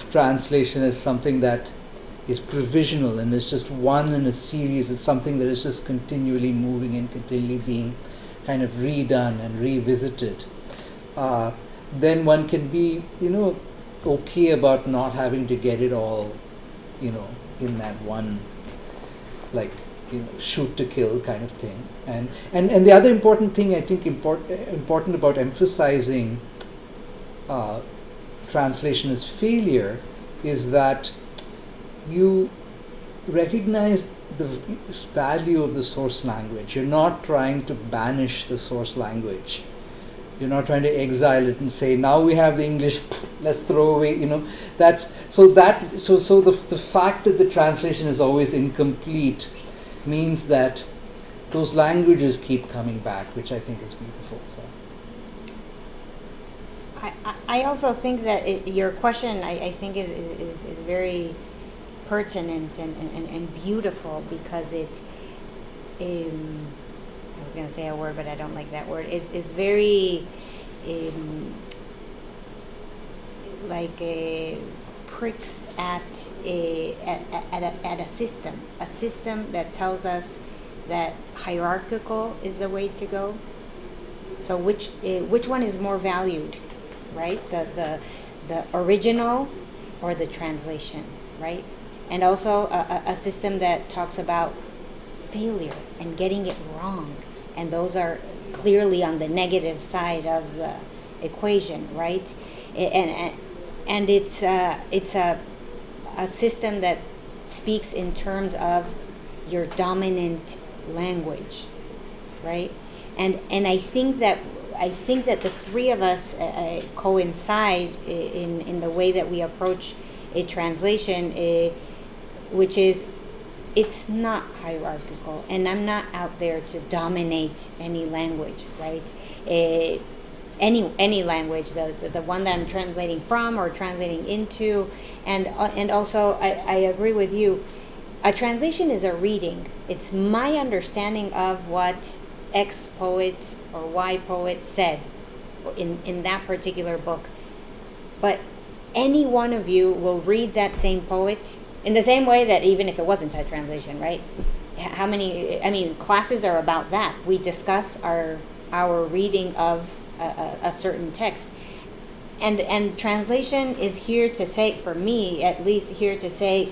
translation as something that is provisional and is just one in a series, it's something that is just continually moving and continually being kind of redone and revisited, then one can be okay about not having to get it all in that one shoot to kill kind of thing. And the other important thing I think important about emphasizing translation as failure is that you recognize the value of the source language. You're not trying to banish the source language. You're not trying to exile it and say, now we have the English, let's throw away, the fact that the translation is always incomplete means that those languages keep coming back, which I think is beautiful. So. I also think that your question I think is very pertinent and beautiful because it I was going to say a word but I don't like that word is very pricks at a system that tells us that hierarchical is the way to go. So which one is more valued, right? The original or the translation, right? And also a system that talks about failure and getting it wrong, and those are clearly on the negative side of the equation, right? And it's a system that speaks in terms of your dominant language, right? And I think that the three of us coincide in the way that we approach a translation, which is it's not hierarchical, and I'm not out there to dominate any language, right? Any language, the one that I'm translating from or translating into, and also I agree with you. A translation is a reading. It's my understanding of what X poet or Y poet said in that particular book. But any one of you will read that same poet in the same way that even if it wasn't a translation, right? Classes are about that. We discuss our reading of a certain text. And translation is here to say, for me at least, here to say,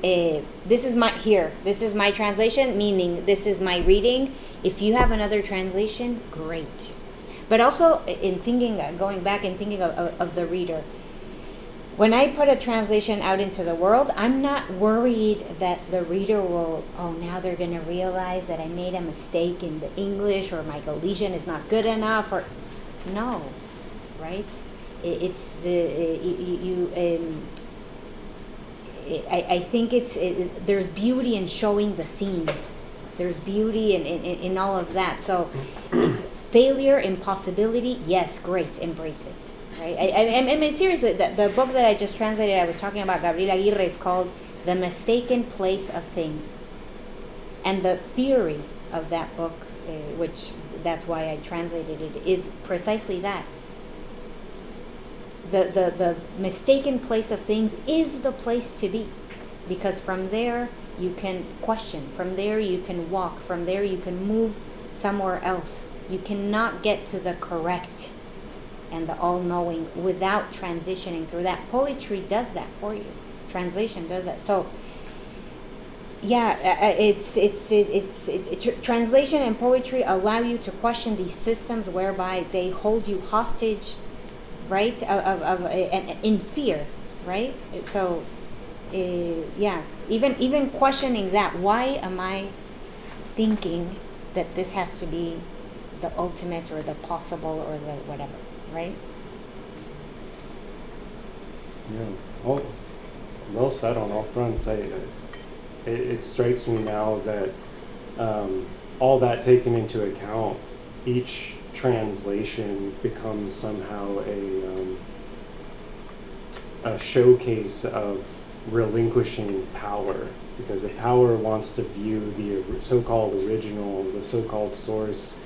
this is my translation, meaning this is my reading. If you have another translation, great. But also in thinking, going back and thinking of the reader, when I put a translation out into the world, I'm not worried that the reader will, now they're going to realize that I made a mistake in the English, or my Galician is not good enough, or no, right? It's I think there's beauty in showing the scenes. There's beauty in all of that. So failure, impossibility, yes, great, embrace it, right? I mean, seriously, the book that I just translated, I was talking about Gabriel Aguirre, is called The Mistaken Place of Things. And the theory of that book, which that's why I translated it, is precisely that. The mistaken place of things is the place to be, because from there you can question, from there you can walk, from there you can move somewhere else. You cannot get to the correct and the all-knowing without transitioning through that. Poetry does that for you. Translation does that. So yeah, translation and poetry allow you to question these systems whereby they hold you hostage, right? And in fear, right? So, yeah, even questioning that. Why am I thinking that this has to be the ultimate or the possible or the whatever, right? Yeah. Well said on all fronts. It strikes me now that all that taken into account, each translation becomes somehow a showcase of relinquishing power, because if power wants to view the so-called original, the so-called source,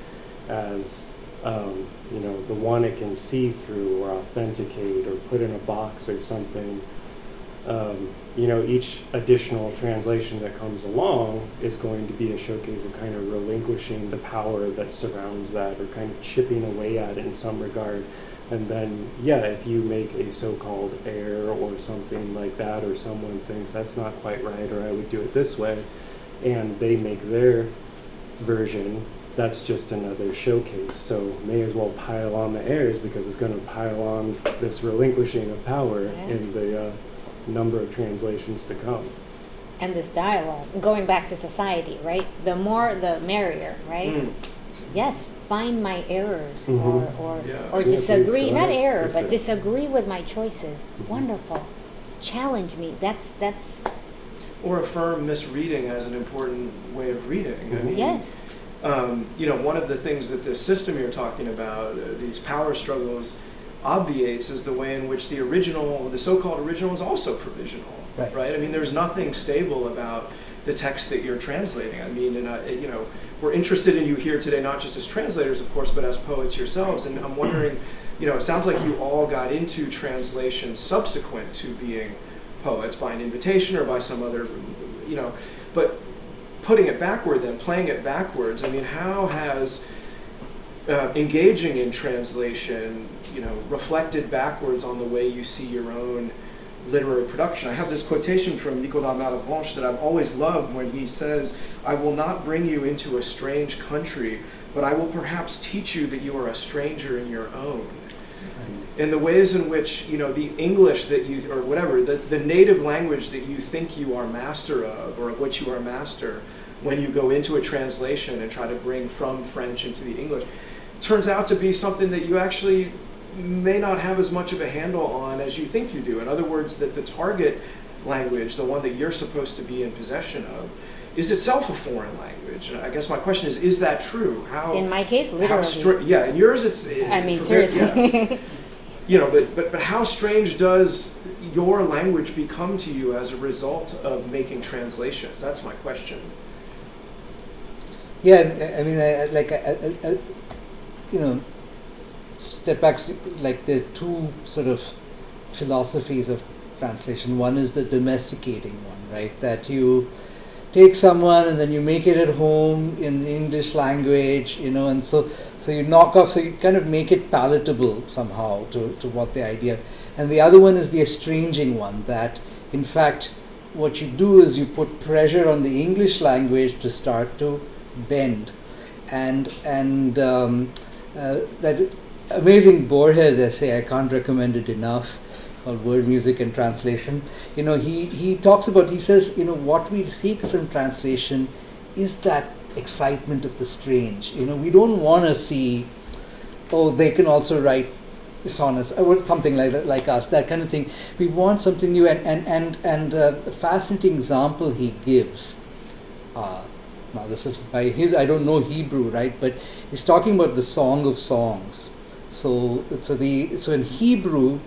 as the one it can see through or authenticate or put in a box or something, each additional translation that comes along is going to be a showcase of kind of relinquishing the power that surrounds that, or kind of chipping away at it in some regard. And then, if you make a so-called error or something like that, or someone thinks that's not quite right, or I would do it this way, and they make their version, that's just another showcase. So may as well pile on the errors, because it's going to pile on this relinquishing of power in the number of translations to come. And this dialogue, going back to society, right? The more the merrier, right? Yes, find my errors, or disagree, not error, but disagree with my choices. Wonderful. Challenge me. That's Or affirm misreading as an important way of reading. I mean, yes. One of the things that the system you're talking about, these power struggles, obviates is the way in which the so-called original is also provisional, right? I mean, there's nothing stable about the text that you're translating. I mean, we're interested in you here today, not just as translators, of course, but as poets yourselves. And I'm wondering, it sounds like you all got into translation subsequent to being poets by an invitation or by some other, but putting it backward then, playing it backwards, I mean, how has engaging in translation, reflected backwards on the way you see your own literary production? I have this quotation from Nicolas Malebranche that I've always loved, when he says, "I will not bring you into a strange country, but I will perhaps teach you that you are a stranger in your own." In the ways in which, the English that you, or whatever, the native language that you think you are master of, or of which you are master, when you go into a translation and try to bring from French into the English, turns out to be something that you actually may not have as much of a handle on as you think you do. In other words, that the target language, the one that you're supposed to be in possession of, is itself a foreign language. And I guess my question is that true? How? In my case, literally. In yours it's... I mean, seriously. Yeah. But how strange does your language become to you as a result of making translations? That's my question. Yeah, I mean, step back, like the two sort of philosophies of translation. One is the domesticating one, right? That you take someone and then you make it at home in the English language, and so you knock off, so you kind of make it palatable somehow to what the idea. And the other one is the estranging one, that in fact what you do is you put pressure on the English language to start to bend. And that amazing Borges essay, I can't recommend it enough, called Word, Music and Translation. He talks about, he says, what we seek from translation is that excitement of the strange. We don't want to see, they can also write sonnets or something like us, that kind of thing. We want something new. And the fascinating example he gives, now this is by his, I don't know Hebrew, right? But he's talking about the Song of Songs, So in Hebrew,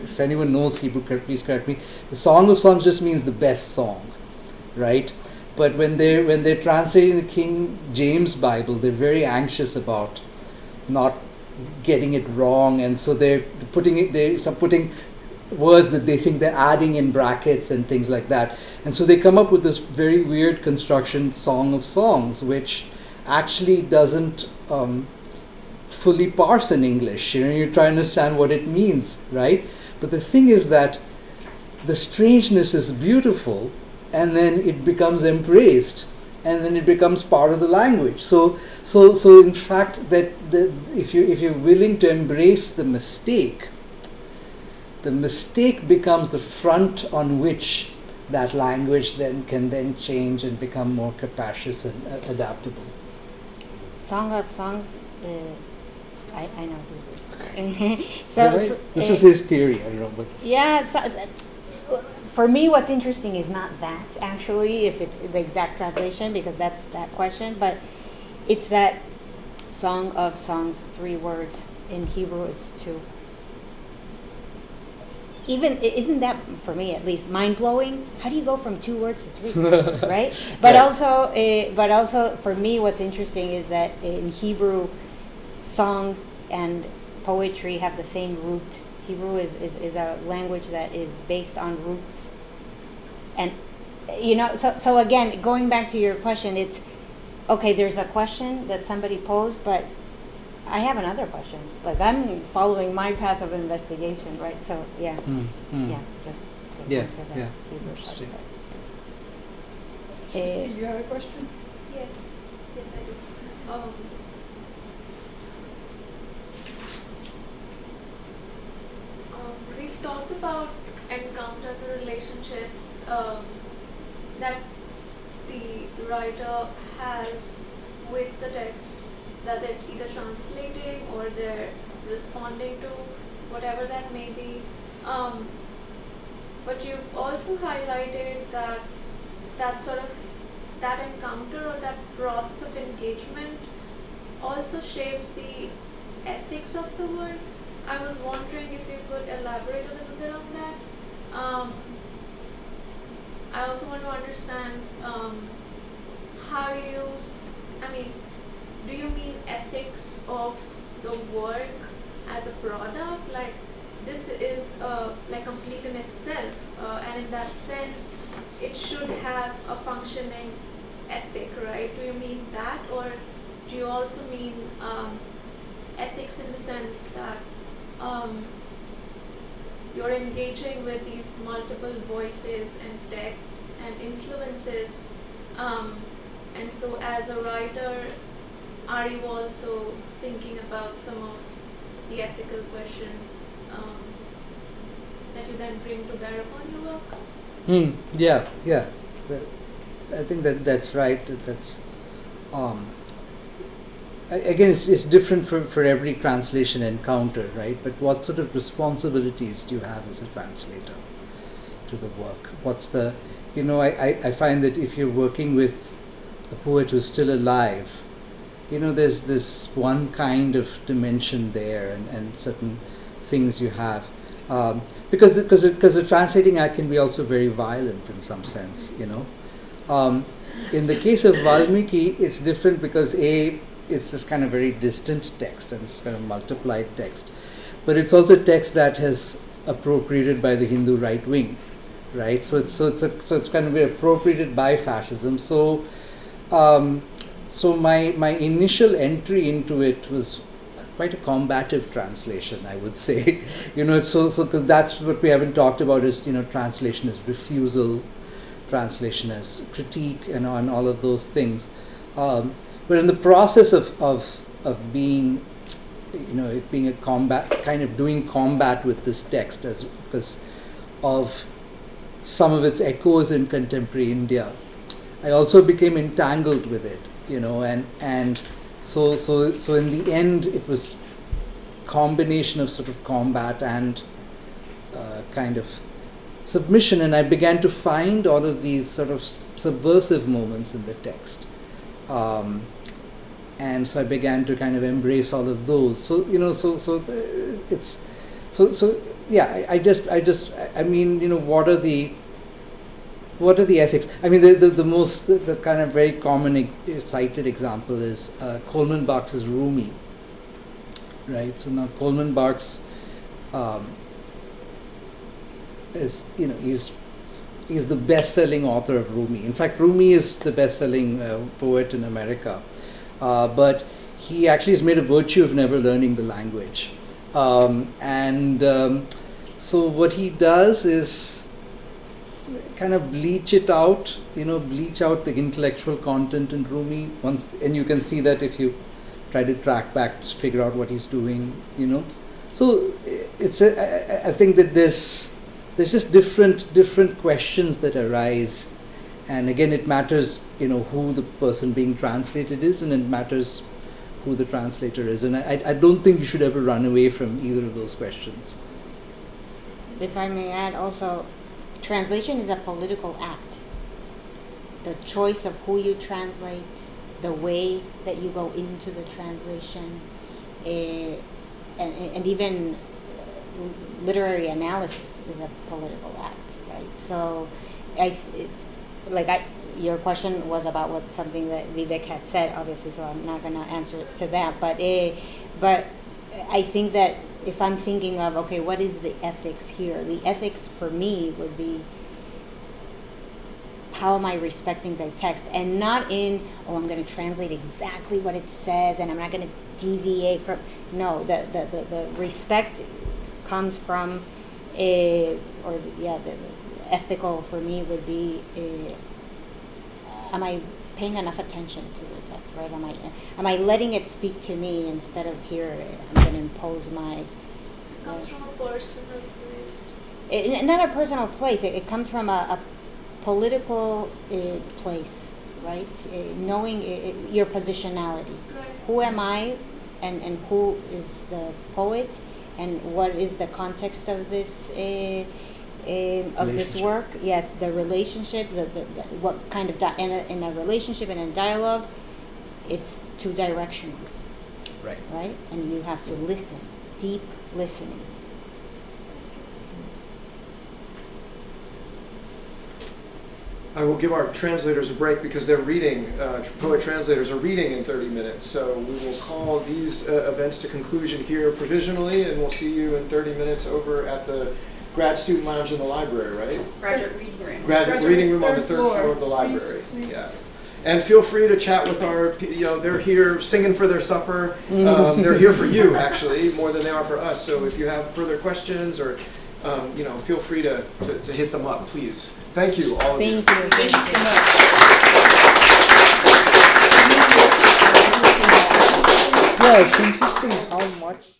if anyone knows Hebrew, please correct me. The Song of Songs just means the best song, right? But when they're translating the King James Bible, they're very anxious about not getting it wrong, and so they're putting words that they think they're adding in brackets and things like that, and so they come up with this very weird construction, Song of Songs, which actually doesn't fully parse in English. You try to understand what it means, right? But the thing is that the strangeness is beautiful, and then it becomes embraced, and then it becomes part of the language. So in fact, that if you're willing to embrace the mistake becomes the front on which that language can change and become more capacious and adaptable. Song of Songs, I know. This is his theory. I don't know, but yeah. For me, what's interesting is not that actually, if it's the exact translation, because that's that question, but it's that Song of Songs, 3 words. In Hebrew, it's 2. Even isn't that, for me at least, mind blowing? How do you go from 2 words to 3, right? But also for me, what's interesting is that in Hebrew, song and poetry have the same root. Hebrew is a language that is based on roots. And, so again, going back to your question, it's, okay, there's a question that somebody posed, but I have another question. Like, I'm following my path of investigation, right? So, yeah. Yeah, just to answer that Hebrew Interesting. part. Shruti, you had a question? Yes, I do. We've talked about encounters or relationships that the writer has with the text that they're either translating or they're responding to, whatever that may be. But you've also highlighted that sort of that encounter or that process of engagement also shapes the ethics of the work. I was wondering if you could elaborate a little bit on that. I also want to understand how you, do you mean ethics of the work as a product? Like, this is like complete in itself, and in that sense, it should have a functioning ethic, right? Do you mean that, or do you also mean ethics in the sense that you're engaging with these multiple voices and texts and influences, and so as a writer, are you also thinking about some of the ethical questions that you then bring to bear upon your work? Yeah. I think that's right. That's again, it's different for every translation encounter, right? But what sort of responsibilities do you have as a translator to the work? What's the, I find that if you're working with a poet who's still alive, there's this one kind of dimension there, and certain things you have, because the translating act can be also very violent in some sense, In the case of Valmiki, it's different because it's this kind of very distant text, and it's kind of multiplied text, but it's also text that has appropriated by the Hindu right wing, right? So it's kind of appropriated by fascism. So my initial entry into it was quite a combative translation, I would say. So because that's what we haven't talked about is translation as refusal, translation as critique, and all of those things. But in the process of being, it being a combat, kind of doing combat with this text because of some of its echoes in contemporary India, I also became entangled with it, and so in the end it was combination of sort of combat and kind of submission, and I began to find all of these sort of subversive moments in the text. and so I began to kind of embrace all of those. So it's yeah. I mean, what are the ethics? I mean, the kind of very common cited example is Coleman Barks's Rumi, right? So now Coleman Barks is he's the best-selling author of Rumi. In fact, Rumi is the best-selling poet in America, but he actually has made a virtue of never learning the language, so what he does is kind of bleach out the intellectual content in Rumi once, and you can see that if you try to track back, figure out what he's doing, So I think that there's just different questions that arise, and again it matters who the person being translated is, and it matters who the translator is, and I don't think you should ever run away from either of those questions. If I may add also, translation is a political act. The choice of who you translate, the way that you go into the translation, and even literary analysis is a political act, right? So, your question was about something that Vivek had said, obviously, so I'm not going to answer to that. But I think that if I'm thinking of, okay, what is the ethics here? The ethics for me would be, how am I respecting the text? And not in, I'm going to translate exactly what it says and I'm not going to deviate from. No, the respect comes from, the ethical for me would be, am I paying enough attention to the text, right? Am I letting it speak to me instead of here, I'm going to impose my... So it comes from a personal place? Not a personal place. It comes from a political place, right? Knowing your positionality. Right. Who am I, and who is the poet, and what is the context of this of this work? Yes, the relationship, the what kind of in a relationship and a dialogue, it's two directional, right? And you have to listen, deep listening. I will give our translators a break because they're reading, poet translators are reading in 30 minutes. So we will call these events to conclusion here provisionally, and we'll see you in 30 minutes over at the grad student lounge in the library, right? Graduate reading room. Graduate reading room on the third floor of the library. Please. Yeah. And feel free to chat with our, they're here singing for their supper. They're here for you, actually, more than they are for us. So if you have further questions or, feel free to hit them up, please. Thank you, all of you. Thank you. Thank you so much. Yeah, it's interesting how much